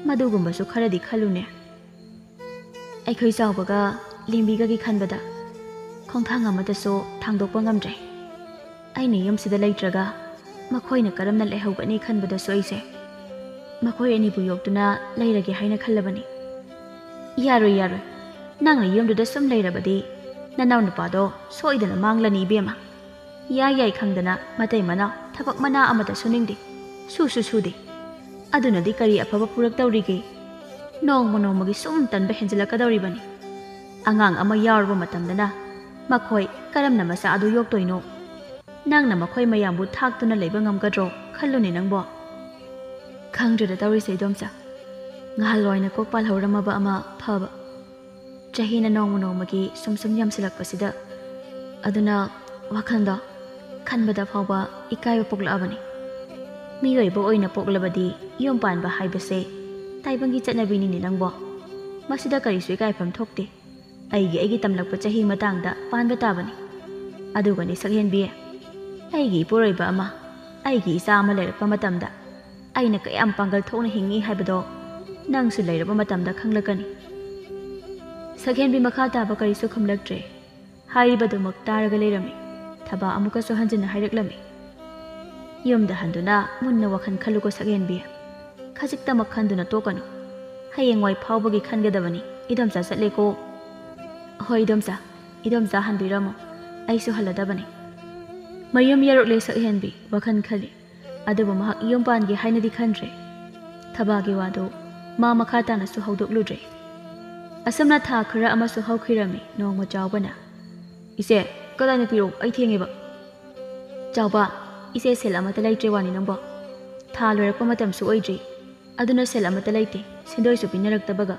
S1: madugumbasu kharadi khalune aikhoi chawbaga limbiga gi khanbada khongthang amadasu thangdokpa ngamdre aini yumsida leitraga makhoina karamna lehawgani khanbada soise makhoi ani bu yoktuna leirage haina khallabani yaroi yaroi nangna yumduda sum leirabadi nanaw nupado soidana manglani bema yai khangdana matai mana thabak mana amata suningdi su adunadi kari afaba purak tawrige nongmagi sum tanba henjilakadawribani angang ama yarba matamdana makhoi karamna masa adu yoktoino nangna makhoi mayambu thaktuna leiba ngamgadro khalluni nangbo khangdra tawri seidomsa ngahaloina kokpal hauramaba ama phaba chahina nongmagi sum yamsilakpasida aduna wakhanda khanbada phawba ikaiba poklabani miyoiba oina poklabadi yom panba haibase taibangi chatnabini ni nangbo masida kari sui kai pham thokte aigi tamlakpa chahi matangda panba tabani adugani sakhenbi aigi poroiba ama aigi isa ama lerakpa matamda aina kayam pangal thokna hingi haibado nangsu leiraba matamda khanglakani sakhenbi makha taba kari su khamlaktre hairibadu mak taraga leirami thaba amuka so hanjina hairaklami yumda handuna munna wakhan khaluko sakhenbi khajikta makhanduna tokanu hayengwai phawbagi khangadabani idomsa chatleko hoi idomsa hanbiramo aisu haladabani mayum yarukle sakhenbi wakhan khali adubu mahak yumpangi hainadi khandre thabagi wado ma makhata na su haudokludre asamna tha khara amasu haukhirami nongma chawbana ise kadani piro ai thengeba chawba ise sel amata laitre wani nangbo tha lorakpa matam su oidre aduna sel amata laite sindoi su pinaraktabaga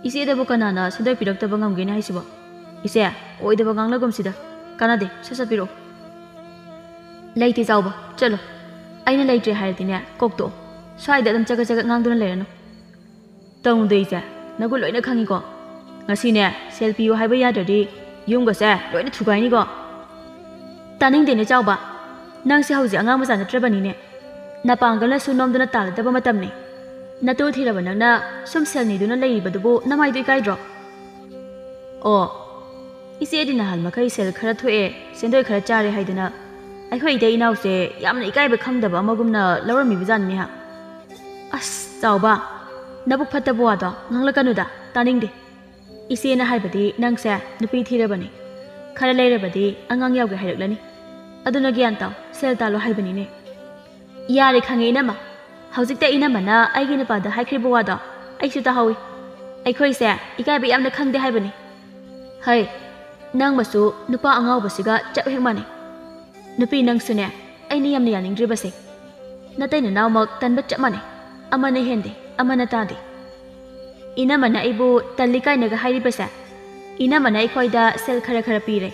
S1: ise dabu kanana sindoi piraktaба ngamgena haisibo ise oidaba nganglagumsida kanade sasat piro laite chawba chalo aina laitre hairtine kokto swaida dam chaga ngangduna lerano tawde ise nagu loina khangiko ngasine selfie haiba yadadi yumga se loina thugaini go taning dene chawba nangse hauji angang maja natrabani ne napangala su nomduna taladaba matamni natu thiraba nangna sum selni duna leibadubu namai dui kaidro o ise dina hal makai sel khara thoe sendoi khara chare haiduna ai khoi dei nause yamna ikaiba khangdaba amagumna lawrami bijanni ha as chawba nabuk phatabu wada nganglakanuda taningde ise na haibadi nangse nupi thirabani khara leirabadi angang yawge hairaklani aduna gyan taw sel talo haibani ne yare khange inama haujikta inamana aigi napada haikribu wada aisu ta hawi aikhoi se ikaiba yamna khangde haibani hai nang masu nupa angau basiga chap hekmani nupi nangsune aini yamna yaningdri base natai na nawmak tanba chapmani amane hende amana tadi inamana ibu talikai naga hairi base inamana ikhoida sel khara pire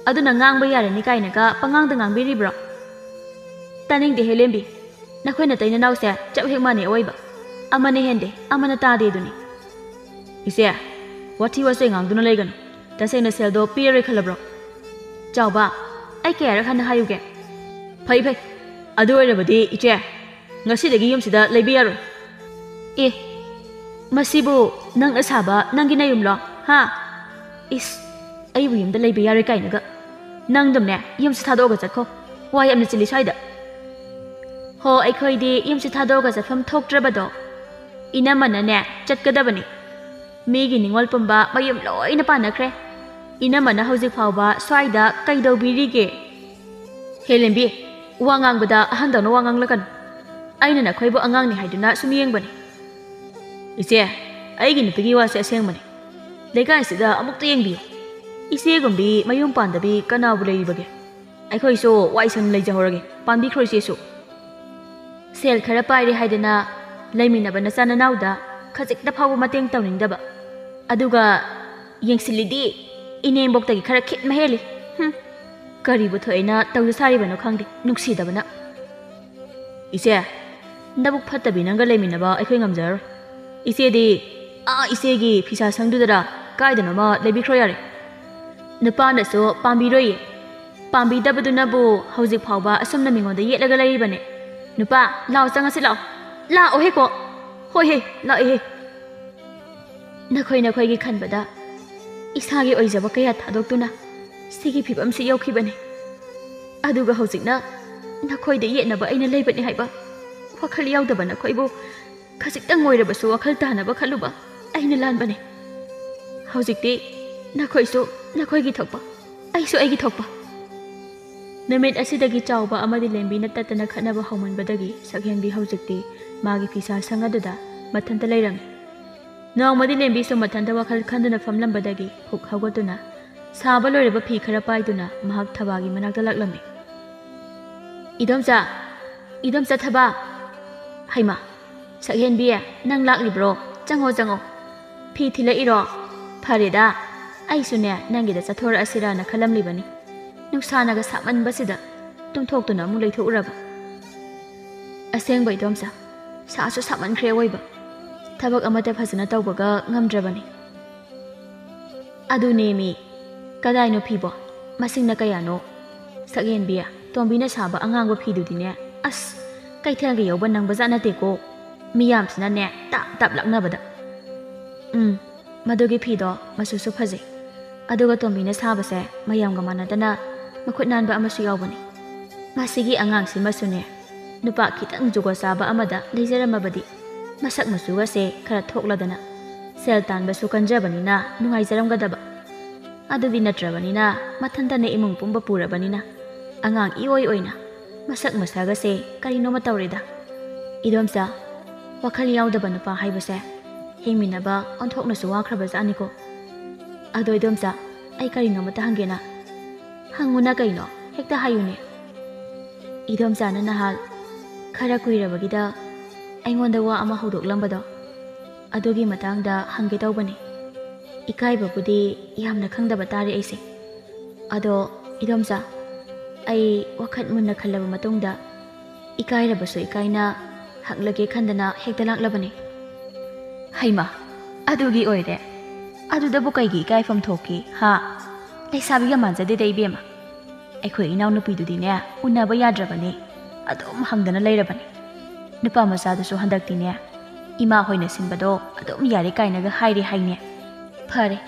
S1: aduna ngangba yare ni kai naga pangangda ngangbiri bro taning de helembi nakhoina taina nawse chap hekmani oiba amane hende amana tadi duni ise wati wase ngangduna legan tasena seldo pire khalabro chawba ai kayara khana hayuge phai adu oirabadi iche ngasidagi yumsida leibiyaro e masibu nang asaba nangi na yumlo ha is ai bu yumda leibe yare kainaga nang dumne yumsi thadoga chakho wai amna chili saida ho ai khoidi yumsi thadoga chafam thoktrabado ina manane chatkadabani migi ningol pumba mayum loina panakre ina mana hojik phawba swaida kaidobirige helembi wangangbada ahandano wanganglakan aina na khoibo angangni haiduna sumyengbani ise aigi nupigi wase asengmani lekai sida amukta yengbiyo ise gombi mayum pandabi kanabu leibage aikhoi so waisang leijahorage panbi khroise su sel khara pairi haidana leiminaba na sana nauda khajikta phawu mateng tawningdaba aduga yengsilidi inembok tagi khara khit maheli karibu thoina tawja saribano khangdi nuksidabana ise nabuk phattabi nanga leiminaba aikhoi ngamjar ise di isegi phisa sangdudara ꯀꯥꯏꯗꯅꯣꯃ ꯂꯩꯕꯤꯈ꯭ꯔꯣ ꯌꯥꯔꯦ ꯅꯨꯄꯥꯅꯁꯨ ꯄꯥꯝꯕꯤꯔꯣꯏꯌꯦ ꯄꯥꯝꯕꯤꯗꯕꯗꯨꯅꯕꯨ ꯍꯧꯖꯤꯛ ꯐꯥꯎꯕ ꯑꯁꯨꯝꯅ ꯃꯤꯉꯣꯟꯗ ꯌꯦꯠꯂꯒ ꯂꯩꯔꯤꯕꯅꯦ ꯅꯨꯄꯥ ꯂꯥꯛꯑꯣ ꯆꯪꯉꯁꯤ ꯂꯥꯛꯑꯣ ꯍꯦꯀꯣ ꯍꯣꯏ ꯍꯦ ꯂꯥꯛꯑꯦ ꯅꯈꯣꯏꯒꯤ ꯈꯟꯕꯗ ꯏꯁꯥꯒꯤ ꯑꯣꯏꯖꯕ ꯀꯌꯥ ꯊꯥꯗꯣꯛꯇꯨꯅ ꯁꯤꯒꯤ ꯐꯤꯕꯝꯁꯤ ꯌꯧꯈꯤꯕꯅꯤ ꯑꯗꯨꯒ ꯍꯧꯖꯤꯛꯅ ꯅꯈꯣꯏꯗ ꯌꯦꯠꯅꯕ ꯑꯩꯅ ꯂꯩꯕꯅꯤ ꯍꯥꯏꯕ ꯋꯥꯈꯜ ꯌꯥꯎꯗꯕ ꯅꯈꯣꯏꯕꯨ ꯈꯖꯤꯛꯇꯪ ꯑꯣꯏꯔꯕꯁꯨ ꯋꯥꯈꯜ ꯇꯥꯅꯕ ꯈꯜꯂꯨꯕ ꯑꯩꯅ ꯂꯥꯟꯕꯅꯤ ꯍꯧꯖꯤꯛꯇꯤ ꯅꯈꯣꯏꯁꯨ ꯅꯈꯣꯏꯒꯤ ꯊꯣꯛꯄ ꯑꯩꯁꯨ ꯑꯩꯒꯤ ꯊꯣꯛꯄ ꯅꯨꯃꯤꯠ ꯑꯁꯤꯗꯒꯤ ꯆꯥꯎꯕ ꯑꯃꯗꯤ ꯂꯦꯝꯕꯤꯅ ꯇꯠꯇꯅ ꯈꯠꯅꯕ ꯍꯧꯃꯟꯕꯗꯒꯤ ꯁꯛꯍꯦꯟꯕꯤ ꯍꯧꯖꯤꯛꯇꯤ ꯃꯥꯒꯤ ꯐꯤꯁꯥ ꯁꯪ ꯑꯗꯨꯗ ꯃꯊꯟꯇ ꯂꯩꯔꯝꯃꯤ ꯅꯣꯡꯃꯗꯤ ꯂꯦꯝꯕꯤꯁꯨ ꯃꯊꯟꯇ ꯋꯥꯈꯜ ꯈꯟꯗꯨꯅ ꯐꯝꯂꯝꯕꯗꯒꯤ ꯍꯨꯛ ꯍꯧꯒꯠꯇꯨꯅ ꯁꯥꯕ ꯂꯣꯏꯔꯕ ꯐꯤ ꯈꯔ ꯄꯥꯏꯗꯨꯅ ꯃꯍꯥꯛ ꯊꯕꯥꯒꯤ ꯃꯅꯥꯛꯇ ꯂꯥꯛꯂꯝꯃꯤ ꯏꯗꯣꯝꯆꯥ ꯊꯕꯥ ꯍꯩꯃꯥ ꯁꯛꯍꯦꯟꯕꯤ ꯅꯪ ꯂꯥꯛꯂꯤꯕ꯭ꯔꯣ ꯆꯪꯉꯣ ꯐꯤ ꯊꯤꯜꯂꯛꯏꯔꯣ ꯐꯔꯦꯗ ꯑꯩꯁꯨꯅꯦ ꯅꯪꯒꯤꯗ ꯆꯠꯊꯣꯔꯛꯑꯁꯤꯔꯥꯅ ꯈꯜꯂꯝꯂꯤꯕꯅꯤ ꯅꯨꯡꯁꯥꯅꯒ ꯁꯥꯃꯟꯕꯁꯤꯗ ꯇꯨꯝꯊꯣꯛꯇꯨꯅ ꯑꯃꯨꯛ ꯂꯩꯊꯣꯛꯎꯔꯕ ꯑꯁꯦꯡꯕ ꯏꯗꯣꯝꯆꯥ ꯁꯥꯁꯨ ꯁꯥꯃꯟꯈ꯭ꯔꯦ ꯑꯣꯏꯕ ꯊꯕꯛ ꯑꯃꯠꯇ ꯐꯖꯅ ꯇꯧꯕꯒ ꯉꯝꯗ꯭ꯔꯕꯅꯤ ꯑꯗꯨꯅꯦꯃꯤ ꯀꯗꯥꯏꯅꯣ ꯐꯤꯕꯣ ꯃꯁꯤꯡꯅ ꯀꯌꯥꯅꯣ ꯁꯛꯍꯦꯟꯕꯤ ꯇꯣꯝꯕꯤꯅ ꯁꯥꯕ ꯑꯉꯥꯡꯕ ꯐꯤꯗꯨꯗꯤꯅꯦ ꯑꯁ ꯀꯩꯊꯦꯜꯒ ꯌꯧꯕ ꯅꯪꯕꯖꯥꯠ ꯅꯠꯇꯦꯀꯣ ꯃꯤꯌꯥꯝꯁꯤꯅꯅꯦ ꯇꯥꯞ ꯂꯥꯛꯅꯕꯗ ꯃꯗꯨꯒꯤ ꯐꯤꯗꯣ ꯃꯆꯨꯁꯨ ꯐꯖꯩ ꯑꯗꯨꯒ ꯇꯣꯝꯕꯤꯅ ꯁꯥꯕꯁꯦ ꯃꯌꯥꯝꯒ ꯃꯥꯟꯅꯗꯅ ꯃꯈꯨꯠ ꯅꯥꯟꯕ ꯑꯃꯁꯨ ꯌꯥꯎꯕꯅꯤ ꯃꯁꯤꯒꯤ ꯑꯉꯥꯡꯁꯤꯃꯁꯨꯅꯦ ꯅꯨꯄꯥ ꯈꯤꯇꯪ ꯖꯨꯒꯣꯠ ꯆꯥꯕ ꯑꯃꯗ ꯂꯩꯖꯔꯝꯃꯕꯗꯤ ꯃꯁꯛ ꯃꯆꯨꯒꯁꯦ ꯈꯔ ꯊꯣꯛꯂꯗꯅ ꯁꯦꯜ ꯇꯥꯟꯕꯁꯨ ꯀꯟꯖꯕꯅꯤꯅ ꯅꯨꯡꯉꯥꯏꯖꯔꯝꯒꯗꯕ ꯑꯗꯨꯗꯤ ꯅꯠꯇ꯭ꯔꯕꯅꯤꯅ ꯃꯊꯟꯇꯅ ꯏꯃꯨꯡ ꯄꯨꯝꯕ ꯄꯨꯔꯕꯅꯤꯅ ꯑꯉꯥꯡ ꯏꯑꯣꯏ ꯑꯣꯏꯅ ꯃꯁꯛ ꯃꯁꯥꯒꯁꯦ ꯀꯔꯤꯅꯣꯃ ꯇꯧꯔꯦꯗ ꯏꯗꯣꯝꯆꯥ ꯋꯥꯈꯜ ꯌꯥꯎꯗꯕ ꯅꯨꯄꯥ ꯍꯥꯏꯕꯁꯦ ꯍꯤꯡꯃꯤꯟꯅꯕ ꯑꯣꯟꯊꯣꯛꯅꯁꯨ ꯋꯥꯈ꯭ꯔꯕꯖꯥꯠꯅꯤꯀꯣ ꯑꯗꯣ ꯏꯗꯣꯝꯆꯥ ꯑꯩ ꯀꯔꯤꯅꯣꯃꯇ ꯍꯪꯒꯦꯅ ꯍꯪꯉꯨꯅ ꯀꯩꯅꯣ ꯍꯦꯛꯇ ꯍꯥꯏꯌꯨꯅꯦ ꯏꯗꯣꯝꯆꯥꯅ ꯅꯍꯥꯟ ꯈꯔ ꯀꯨꯏꯔꯕꯒꯤꯗ ꯑꯩꯉꯣꯟꯗ ꯋꯥ ꯑꯃ ꯍꯧꯗꯣꯛꯂꯝꯕꯗꯣ ꯑꯗꯨꯒꯤ ꯃꯇꯥꯡꯗ ꯍꯪꯒꯦ ꯇꯧꯕꯅꯤ ꯏꯀꯥꯏꯕꯕꯨꯗꯤ ꯌꯥꯝꯅ ꯈꯪꯗꯕ ꯇꯥꯔꯦ ꯑꯩꯁꯦ ꯑꯗꯣ ꯏꯗꯣꯝꯆꯥ ꯑꯩ ꯋꯥꯈꯜ ꯃꯨꯟꯅ ꯈꯜꯂꯕ ꯃꯇꯨꯡꯗ ꯏꯀꯥꯏꯔꯕꯁꯨ ꯏꯀꯥꯏꯅ ꯍꯪꯂꯒꯦ ꯈꯟꯗꯅ ꯍꯦꯛꯇ ꯂꯥꯛꯂꯕꯅꯤ ꯍꯩꯃꯥ ꯑꯗꯨꯒꯤ ꯑꯣꯏꯔꯦ ꯑꯗꯨꯗꯕꯨ ꯀꯩꯒꯤ ꯏꯀꯥꯏꯐꯝ ꯊꯣꯛꯈꯤ ꯂꯩꯁꯥꯕꯤꯒ ꯃꯥꯟꯖꯗꯦꯗ ꯏꯕꯦꯝꯃ ꯑꯩꯈꯣꯏ ꯏꯅꯥꯎꯅꯨꯄꯤꯗꯨꯗꯤꯅꯦ ꯎꯟꯅꯕ ꯌꯥꯗ꯭ꯔꯕꯅꯤ ꯑꯗꯨꯝ ꯍꯪꯗꯅ ꯂꯩꯔꯕꯅꯤ ꯅꯨꯄꯥ ꯃꯆꯥꯗꯨꯁꯨ ꯍꯟꯗꯛꯇꯤꯅꯦ ꯏꯃꯥ ꯍꯣꯏꯅ ꯁꯤꯟꯕꯗꯣ ꯑꯗꯨꯝ ꯌꯥꯔꯦ ꯀꯥꯏꯅꯒ ꯍꯥꯏꯔꯦ ꯍꯥꯏꯅꯦ ꯐꯔꯦ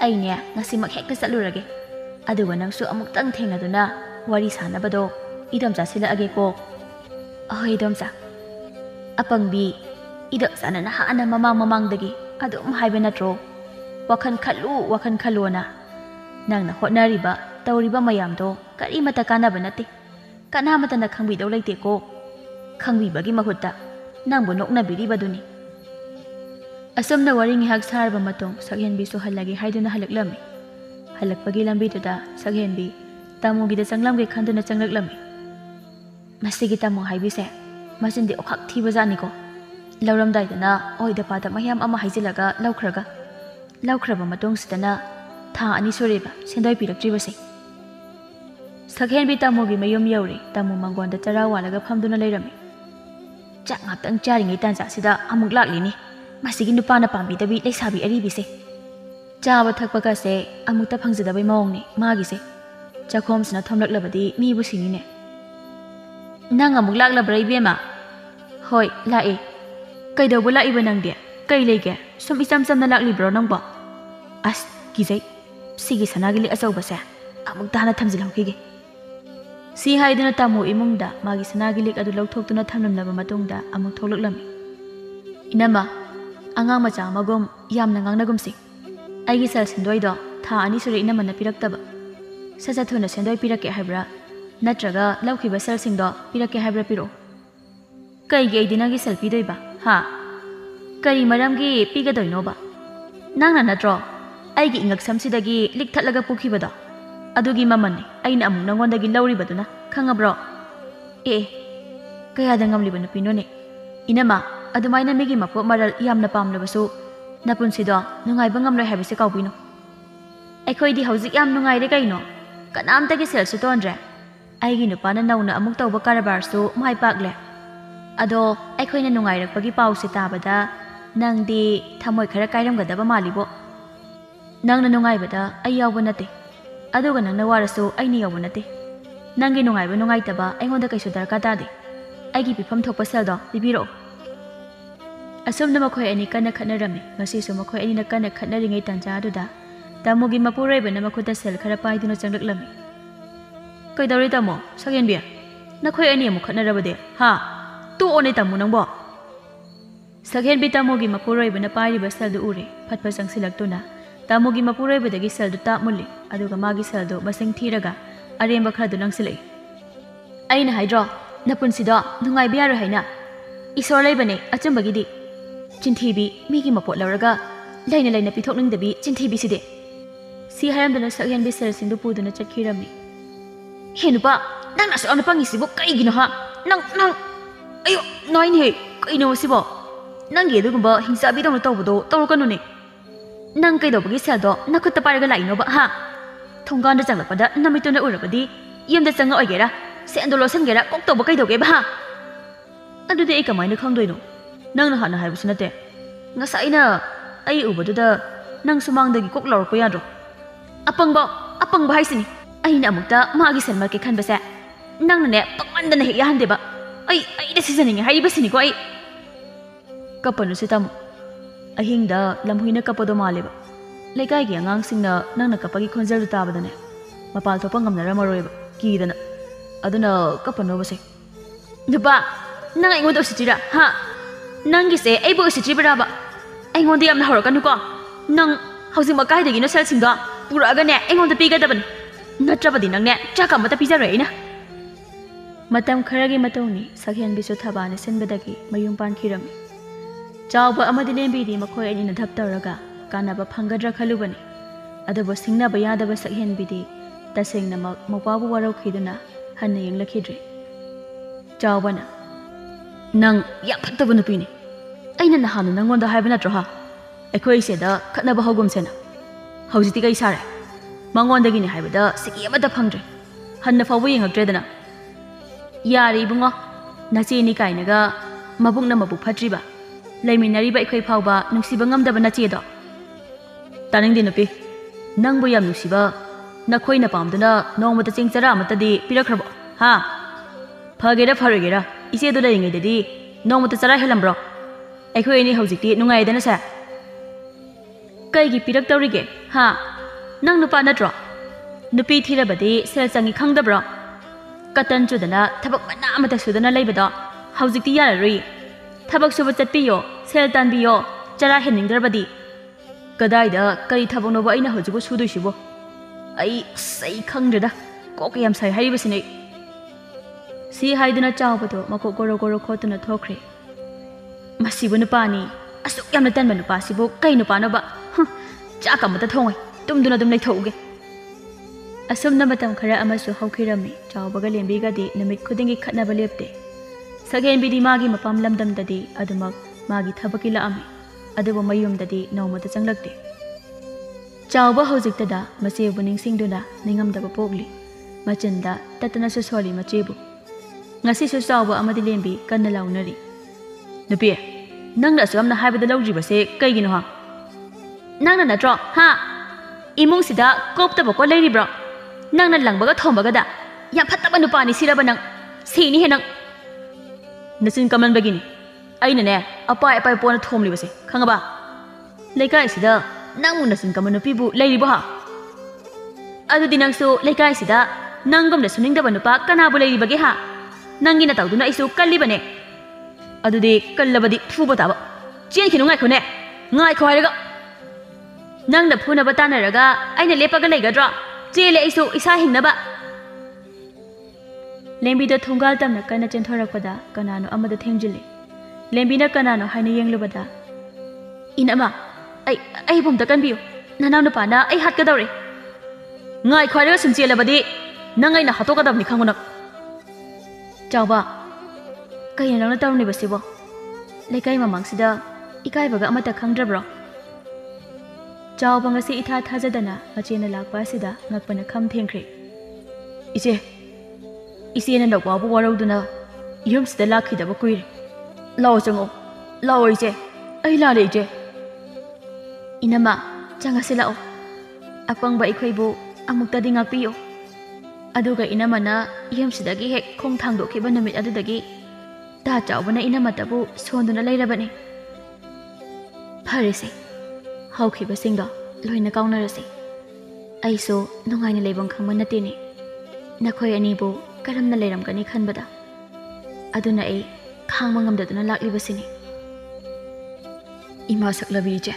S1: ꯑꯩꯅꯦ ꯉꯁꯤꯃꯛ ꯍꯦꯛꯇ ꯆꯠꯂꯨꯔꯒꯦ ꯑꯗꯨꯒ ꯅꯪꯁꯨ ꯑꯃꯨꯛꯇꯪ ꯊꯦꯡꯅꯗꯨꯅ ꯋꯥꯔꯤ ꯁꯥꯟꯅꯕꯗꯣ ꯏꯗꯣꯝꯆꯥ ꯁꯤꯜꯂꯛꯑꯒꯦꯀꯣ ꯑꯍꯣꯏ ꯏꯗꯣꯝꯆꯥ ꯑꯄꯪꯕꯤ ꯏꯗꯣꯝꯆꯥꯅ ꯅꯍꯥꯟꯅ ꯃꯃꯥꯡꯗꯒꯤ ꯑꯗꯨꯝ ꯍꯥꯏꯕ ꯅꯠꯇ꯭ꯔꯣ ꯋꯥꯈꯜ ꯈꯜꯂꯨꯅ ꯅꯪꯅ ꯍꯣꯠꯅꯔꯤꯕ ꯇꯧꯔꯤꯕ ꯃꯌꯥꯝꯗꯣ ꯀꯔꯤꯃꯠꯇ ꯀꯥꯟꯅꯕ ꯅꯠꯇꯦ ꯀꯅꯥꯃꯠꯇꯅ ꯈꯪꯕꯤꯗꯧ ꯂꯩꯇꯦꯀꯣ ꯈꯪꯕꯤꯕꯒꯤ ꯃꯍꯨꯠꯇ ꯅꯪꯕꯨ ꯅꯣꯛꯅꯕꯤꯔꯤꯕꯗꯨꯅꯤ ꯑꯁꯨꯝꯅ ꯋꯥꯔꯤ ꯉꯥꯏꯍꯥꯛ ꯁꯥꯔꯕ ꯃꯇꯨꯡ ꯁꯛꯍꯦꯟꯕꯤꯁꯨ ꯍꯜꯂꯒꯦ ꯍꯥꯏꯗꯨꯅ ꯍꯜꯂꯛꯂꯝꯃꯤ ꯍꯜꯂꯛꯄꯒꯤ ꯂꯝꯕꯤꯗꯨꯗ ꯁꯛꯍꯦꯟꯕꯤ ꯇꯥꯃꯣꯒꯤꯗ ꯆꯪꯂꯝꯒꯦ ꯈꯟꯗꯨꯅ ꯆꯪꯂꯛꯂꯝꯃꯤ ꯃꯁꯤꯒꯤ ꯇꯥꯃꯣ ꯍꯥꯏꯕꯤꯁꯦ ꯃꯆꯤꯟꯗꯤ ꯑꯣꯈꯥꯛ ꯊꯤꯕꯖꯥꯠꯅꯤꯀꯣ ꯂꯧꯔꯝꯗꯥꯏꯗꯅ ꯑꯣꯏꯗ ꯄꯥꯗ ꯃꯌꯥꯝ ꯑꯃ ꯍꯥꯏꯖꯤꯜꯂꯒ ꯂꯧꯈ꯭ꯔꯕ ꯃꯇꯨꯡꯁꯤꯗꯅ ꯊꯥ 2 ꯁꯨꯔꯦꯕ ꯁꯦꯟꯗꯣꯏ ꯄꯤꯔꯛꯇ꯭ꯔꯤꯕꯁꯦ ꯁꯛꯍꯦꯟꯕꯤ ꯇꯥꯃꯣꯒꯤ ꯃꯌꯨꯝ ꯌꯧꯔꯦ ꯇꯥꯃꯣ ꯃꯪꯒꯣꯟꯗ ꯆꯔꯥ ꯋꯥꯜꯂꯒ ꯐꯝꯗꯨꯅ ꯂꯩꯔꯝꯃꯤ ꯆꯥꯛ ꯉꯥꯛꯇꯪ ꯆꯥꯔꯤꯉꯩ ꯇꯥꯟꯖꯥꯁꯤꯗ ꯑꯃꯨꯛ ꯂꯥꯛꯂꯤꯅꯤ ꯃꯁꯤꯒꯤ ꯅꯨꯄꯥꯅ ꯄꯥꯝꯕꯤꯗꯕꯤ ꯂꯩꯁꯥꯕꯤ ꯑꯔꯤꯕꯤꯁꯦ ꯆꯥꯕ ꯊꯛꯄꯒꯁꯦ ꯑꯃꯨꯛꯇ ꯐꯪꯖꯗꯕꯩ ꯃꯑꯣꯡꯅꯤ ꯃꯥꯒꯤꯁꯦ ꯆꯥꯛꯈꯣꯝꯁꯤꯅ ꯊꯣꯝꯂꯛꯂꯕꯗꯤ ꯃꯤꯕꯨ ꯁꯤꯅꯤꯅꯦ ꯅꯪ ꯑꯃꯨꯛ ꯂꯥꯛꯂꯕ꯭ꯔꯥ ꯏꯕꯦꯝꯃ ꯍꯣꯏ ꯂꯥꯛꯑꯦ ꯀꯩꯗꯧꯕ ꯂꯥꯛꯏꯕ ꯅꯪꯗꯤ ꯀꯩ ꯂꯩꯒꯦ ꯁꯨꯝ ꯏꯆꯝ ꯆꯝꯅ ꯂꯥꯛꯂꯤꯕ꯭ꯔꯣ ꯅꯪꯕꯣ ꯑꯁ ꯀꯤꯖꯩ ꯁꯤꯒꯤ ꯁꯅꯥꯒꯤ ꯂꯤꯛ ꯑꯆꯧꯕꯁꯦ ꯑꯃꯨꯛꯇ ꯍꯥꯟꯅ ꯊꯝꯖꯤꯜꯍꯧꯈꯤꯒꯦ ꯁꯤ ꯍꯥꯏꯗꯨꯅ ꯇꯥꯃꯣ ꯏꯃꯨꯡꯗ ꯃꯥꯒꯤ ꯁꯅꯥꯒꯤ ꯂꯤꯛ ꯑꯗꯨ ꯂꯧꯊꯣꯛꯇꯨꯅ ꯊꯝꯂꯝꯂꯕ ꯃꯇꯨꯡꯗ ꯑꯃꯨꯛ ꯊꯣꯛꯂꯛꯂꯝꯃꯤ ꯏꯅꯝꯃ ꯑꯉꯥꯡ ꯃꯆꯥ ꯑꯃꯒꯨꯝ ꯌꯥꯝꯅ ꯉꯥꯡꯅꯒꯨꯝꯁꯤ ꯑꯩꯒꯤ ꯁꯦꯜ ꯁꯦꯟꯗꯣꯏꯗꯣ ꯊꯥ 2 ꯁꯨꯔꯦ ꯏꯅꯝꯃꯅ ꯄꯤꯔꯛꯇꯕ ꯁꯠ ꯊꯨꯅ ꯁꯦꯟꯗꯣꯏ ꯄꯤꯔꯛꯀꯦ ꯍꯥꯏꯕ꯭ꯔꯥ ꯅꯠꯇ꯭ꯔꯒ ꯂꯧꯈꯤꯕ ꯁꯦꯜꯁꯤꯡꯗꯣ ꯄꯤꯔꯛꯀꯦ ꯍꯥꯏꯕ꯭ꯔꯥ ꯄꯤꯔꯛꯑꯣ ꯀꯩꯒꯤ ꯑꯩꯗꯤ ꯅꯪꯒꯤ ꯁꯦꯜ ꯄꯤꯗꯣꯏꯕ ꯀꯔꯤ ꯃꯔꯝꯒꯤ ꯄꯤꯒꯗꯣꯏꯅꯣꯕ ꯅꯪꯅ ꯅꯠꯇ꯭ꯔꯣ ꯑꯩꯒꯤ ꯏꯉꯛꯁꯝꯁꯤꯗꯒꯤ ꯂꯤꯛ ꯊꯠꯂꯒ ꯄꯨꯈꯤꯕꯗꯣ ꯑꯗꯨꯒꯤ ꯃꯃꯜꯅꯤ ꯑꯩꯅ ꯑꯃꯨꯛ ꯅꯪꯉꯣꯟꯗꯒꯤ ꯂꯧꯔꯤꯕꯗꯨꯅ ꯈꯪꯉꯕ꯭ꯔో ꯀꯌꯥꯗ ꯉꯝꯂꯤꯕ ꯅꯨꯄꯤꯅꯣꯅꯦ ꯏꯅꯝꯃ ꯑꯗꯨꯃꯥꯏꯅ ꯃꯤꯒꯤ ꯃꯄꯣꯠ ꯃꯔꯜ ꯌꯥꯝꯅ ꯄꯥꯝꯂꯕꯁꯨ ꯅꯄꯨꯟꯁꯤꯗꯣ ꯅꯨꯡꯉꯥꯏꯕ ꯉꯝꯂꯣꯏ ꯍꯥꯏꯕꯁꯦ ꯀꯥꯎꯕꯤꯅꯣ ꯑꯩꯈꯣꯏꯗꯤ ꯍꯧꯖꯤꯛ ꯌꯥꯝ ꯅꯨꯡꯉꯥꯏꯔꯦ ꯀꯩꯅꯣ ꯀꯅꯥꯝꯇꯒꯤ ꯁꯦꯜꯁꯨ ꯇꯣꯟꯗ꯭ꯔꯦ ꯑꯩꯒꯤ ꯅꯨꯄꯥꯅ ꯅꯧꯅ ꯑꯃꯨꯛ ꯇꯧꯕ ꯀꯔꯕꯥꯔꯁꯨ ꯃꯥꯏ ꯄꯥꯛꯂꯦ ꯑꯗꯣ ꯑꯩꯈꯣꯏꯅ ꯅꯨꯡꯉꯥꯏꯔꯛꯄꯒꯤ ꯄꯥꯎꯁꯦ ꯇꯥꯕꯗ ꯅꯪꯗꯤ ꯊꯃꯣꯏ ꯈꯔ ꯀꯥꯏꯔꯝꯒꯗꯕ ꯃꯥꯜꯂꯤꯕꯣ Nangna nungaibada ai yawba nate. Aduga nangna warasu aini yawba nate. Nangi nungaiba nungaitaba aingonda kaisu darka tade. Aigi pifam thokpa seldo bibiro. Asumna makhoi ani kana khatnarami. Ngasisu makhoi ani na kana khatnaringai tanja aduda tamugi mapuraiba na makhuta sel khara paiduna changlaklami. Kaidawri tamo sakhenbi nakhoi ani amu khatnarabade ha tu one tamu nangbo. Sakhenbi tamugi mapuraiba na pairiba seldu ure phatpa changsilaktuna tamugi mapuraibadagi seldu tapmuli aduga magi seldu masing thiraga aremba khradu nangsilai. Aina haidro napunsido nungaiba yaro haina isor laibane achumbagidi chintibi migi mapot lawraga laina laina pithokningdabi chintibi side si haramdana sakhenbi sel singdu puduna chakhirami. Henupa nang naso amna pangisibo kaigino ha nang ayo noin he kaino sibo nang ge dugumba hingsa bi dong tawbudo tawrukanune nang kaidobagi seldo nakutta paraga laino ba ha thonganda changlapada namituna urabadi yemda changa oigera sendolo sangera koktoba kaidoge ba ha adude ai kamaina khangdoino nang na hana haibusu nate ngasaina ai ubaduda nang sumangdagi kok lawrpa yadro apangba haisini aina amukta magi selmarke khanbase nangna ne pangmandana hek yahandeba ai da sizaninge haibasini ko ai kapanu sitamu ahingda lamhuina kapado maleba lekai gi angang singna nangna kapagi khonjal du tabadane mapal thopa ngamnara maroiba kidana aduna kapano base nupa nang ai ngodo sitira ha nangi se ai bo sitibra ba ai ngonde yamna horakanu ko nang hausi makai dagi no sel singda puraga ne ai ngonde pigadaban natrabadi nang ne chaka mata pizare ina matam kharagi matoni sakhen bisu thabane senbadagi mayum pan khirami chawba amadi lembidi makhoi ani na dhaptaraga kanaba phangadra khalubani adabo singna bayadaba sakhen bidi tasengna mapabu warau khiduna hanna yenglakidre chawbana nang ya phattabu nupini aina na hanu nangonda haibana tro ha ekhoi seda khatnaba hogum sena haujiti kai sare mangondagi ni haibada siki amada phangdre hanna fawu yengakdredana yari bungo nachi ni kainaga mabukna mabuk phatriba laiminariba ikhoi phawba nungsiba ngamdaba nachedo taningdi nupi nangbu yam nungsiba nakhoina pamduna nongmata chingchara amatadi pirakrabo ha phagera pharogera ise do laingai dadi nongmata chara helambro aikhoi ni haujikti nungaidana sa kaigi pirak tawrige ha nang nupa natro nupi thirabadi sel changi khangdabro katan chudana thabak mana amata sudana laibado haujikti yararui thabak suba chatpiyo sel tanbiyo chara heningdrabadi kadaida kari thabaknoba aina hojibu suduisibo ai sai khangdreda kok yam sai haribasini si haiduna chawbado mako goro khotuna thokre masibu nupani asuk yamna tanba nupa sibu kai nupa noba chaka mata thongoi tumduna dum leithouge asumna matam khara amasu haukhirami chawbaga lembigadi namit khudingi khatnaba lepte sakhen bidi magi mapam lamdam dadi adumak magi thabaki laami aduba mayum dadi nawmata changlakte chawba hojiktada machebu ningsingduna ningamdaba pokli machinda tatana su soli machebu ngasi su chawba amadi lembi kanna launari nupi nangna asumna haibada lawjibase kaigino ha nangna natro ha imung sida koptaba ko leiribro nangna langbaga thombaga da yam phattaba nupani siraba nang sini he nang nasin kaman bagini aina ne apai pona thomli base khangaba leikai sida nangmu nasin kaman nupibu leiribo ha adu dinangsu leikai sida nangom na suningdaba nupa kanabu leiribage ha nangina tawduna isu kallibane adudi kallabadi thuba taba chen khinu ngai khone ngai khoiraga nangna phuna batanaraga aina lepaga leigadra chele isu isa hingnaba lembi thungal tamna kana chenthorakpada kanano amada themjile lembina kanano haina yenglubada inama ai bumta kanbiyo nanaw na pana ai hatkadawre ngai khoiraga sumchelabadi nangai na hatokadabni khangunak chawba kayana nangna tawni basibo lekai mamangsida ikaibaga amata khangdrabro chawba ngasi itha thajadana machena lakpa sida ngakpana kham thengkhre ise na nakwabu warauduna yumsida lakhidaba kuire lao chango lao ise ai la le ije inama changase lao ꯑꯄꯪꯕ ꯑꯩꯈꯣꯏꯕꯨ ꯑꯃꯨꯛꯇꯗꯤ ꯉꯥꯛꯄꯤꯌꯨ ꯑꯗꯨꯒ ꯏꯅꯝꯃꯅ ꯌꯨꯝꯁꯤꯗꯒꯤ ꯍꯦꯛ ꯈꯣꯡ ꯊꯥꯡꯗꯣꯛꯈꯤꯕ ꯅꯨꯃꯤꯠ ꯑꯗꯨꯗꯒꯤ ꯇꯥ ꯆꯥꯎꯕꯅ ꯏꯅꯝꯃꯇꯕꯨ ꯁꯣꯟꯗꯨꯅ ꯂꯩꯔꯕꯅꯤ ꯐꯔꯦꯁꯦ ꯍꯧꯈꯤꯕꯁꯤꯡꯗꯣ ꯂꯣꯏꯅ ꯀꯥꯎꯅꯔꯁꯤ ꯑꯩꯁꯨ ꯅꯨꯡꯉꯥꯏꯅ ꯂꯩꯐꯝ ꯈꯪꯕ ꯅꯠꯇꯦꯅꯦ ꯅꯈꯣꯏ ꯑꯅꯤꯕꯨ ꯀꯔꯝꯅ ꯂꯩꯔꯝꯒꯅꯤ ꯈꯟꯕꯗ ꯑꯗꯨꯅ ꯑꯩ ꯈꯥꯡꯕ ꯉꯝꯗꯗꯨꯅ ꯂꯥꯛꯂꯤꯕꯁꯤꯅꯤ
S2: ꯏꯃꯥ ꯁꯛꯂꯕꯤ ꯏꯆꯦ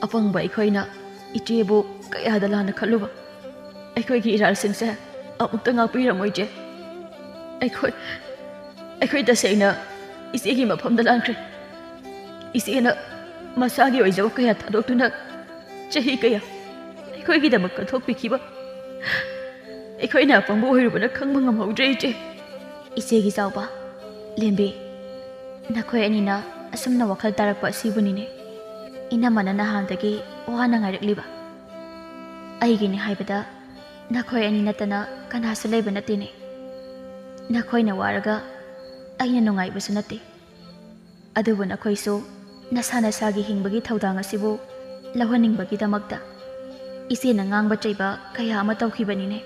S2: ꯑꯄꯪꯕ ꯑꯩꯈꯣꯏꯅ ꯏꯆꯦꯕꯨ ꯀꯌꯥꯗ ꯂꯥꯟꯅ ꯈꯜꯂꯨꯕ ꯑꯩꯈꯣꯏꯒꯤ ꯏꯔꯥꯜꯁꯤꯡꯁꯦ ꯑꯃꯨꯛꯇ ꯉꯥꯛꯄꯤꯔꯝꯃꯣ ꯏꯆꯦ ꯑꯩꯈꯣꯏ ꯇꯁꯦꯡꯅ ꯏꯆꯦꯒꯤ ꯃꯐꯝꯗ ꯂꯥꯟꯈ꯭ꯔꯦ ꯏꯆꯦꯅ ꯃꯁꯥꯒꯤ ꯑꯣꯏꯖꯕ ꯀꯌꯥ ꯊꯥꯗꯣꯛꯇꯨꯅ ꯆꯍꯤ ꯀꯌꯥ ꯑꯩꯈꯣꯏꯒꯤꯗꯃꯛ ꯀꯠꯊꯣꯛꯄꯤꯈꯤꯕ ꯑꯩꯈꯣꯏꯅ ꯑꯄꯪꯕ ꯑꯣꯏꯔꯨꯕꯅ ꯈꯪꯕ ꯉꯝꯍꯧꯗ꯭ꯔꯦ ꯏꯆꯦ
S1: ꯏꯆꯦꯒꯤ ꯆꯥꯎꯕ ꯂꯦꯝꯕꯤ ꯅꯈꯣꯏ ꯑꯅꯤꯅ ꯑꯁꯨꯝꯅ ꯋꯥꯈꯜ ꯇꯥꯔꯛꯄ ꯑꯁꯤꯕꯨꯅꯤꯅꯦ ꯏꯅꯝꯃꯅ ꯅꯍꯥꯟꯗꯒꯤ ꯋꯥꯅ ꯉꯥꯏꯔꯛꯂꯤꯕ ꯑꯩꯒꯤꯅꯤ ꯍꯥꯏꯕꯗ ꯅꯈꯣꯏ ꯑꯅꯤ ꯅꯠꯇꯅ ꯀꯅꯥꯁꯨ ꯂꯩꯕ ꯅꯠꯇꯦꯅꯦ ꯅꯈꯣꯏꯅ ꯋꯥꯔꯒ ꯑꯩꯅ ꯅꯨꯡꯉꯥꯏꯕꯁꯨ ꯅꯠꯇꯦ ꯑꯗꯨꯕꯨ ꯅꯈꯣꯏꯁꯨ ꯅꯁꯥ ꯅꯁꯥꯒꯤ ꯍꯤꯡꯕꯒꯤ ꯊꯧꯗꯥꯡ ꯑꯁꯤꯕꯨ ꯂꯧꯍꯟꯅꯤꯡꯕꯒꯤꯗꯃꯛꯇ ꯏꯆꯦꯅ ꯉꯥꯡꯕ ꯆꯩꯕ ꯀꯌꯥ ꯑꯃ ꯇꯧꯈꯤꯕꯅꯤꯅꯦ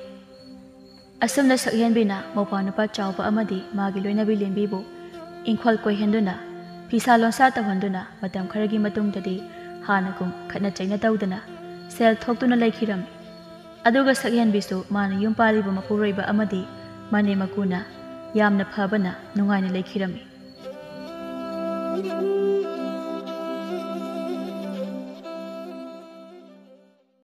S1: ꯑꯁꯨꯝꯅ ꯁꯛꯍꯦꯟꯕꯤꯅ ꯃꯧꯄꯥꯅꯨꯄꯥ ꯆꯥꯎꯕ ꯑꯃꯗꯤ ꯃꯥꯒꯤ ꯂꯣꯏꯅꯕꯤ ꯂꯦꯝꯕꯤꯕꯨ ꯏꯪꯈꯣꯜ ꯀꯣꯏꯍꯟꯗꯨꯅ ꯐꯤꯁꯥ ꯂꯣꯟꯁꯥ ꯇꯧꯍꯟꯗꯨꯅ ꯃꯇꯝ ꯈꯔꯒꯤ ꯃꯇꯨꯡꯗꯗꯤ ꯍꯥꯟꯅꯒꯨꯝ ꯈꯠꯅ ꯆꯩꯅ ꯇꯧꯗꯅ ꯁꯦꯜ ꯊꯣꯛꯇꯨꯅ ꯂꯩꯈꯤꯔꯝꯃꯤ ꯑꯗꯨꯒ ꯁꯛꯍꯦꯟꯕꯤꯁꯨ ꯃꯥꯅ ꯌꯨꯝ ꯄꯥꯜꯂꯤꯕ ꯃꯄꯨꯔꯣꯏꯕ ꯑꯃꯗꯤ ꯃꯅꯦ ꯃꯀꯨꯅ ꯌꯥꯝꯅ ꯐꯕꯅ ꯅꯨꯡꯉꯥꯏꯅ ꯂꯩꯈꯤꯔꯝꯃꯤ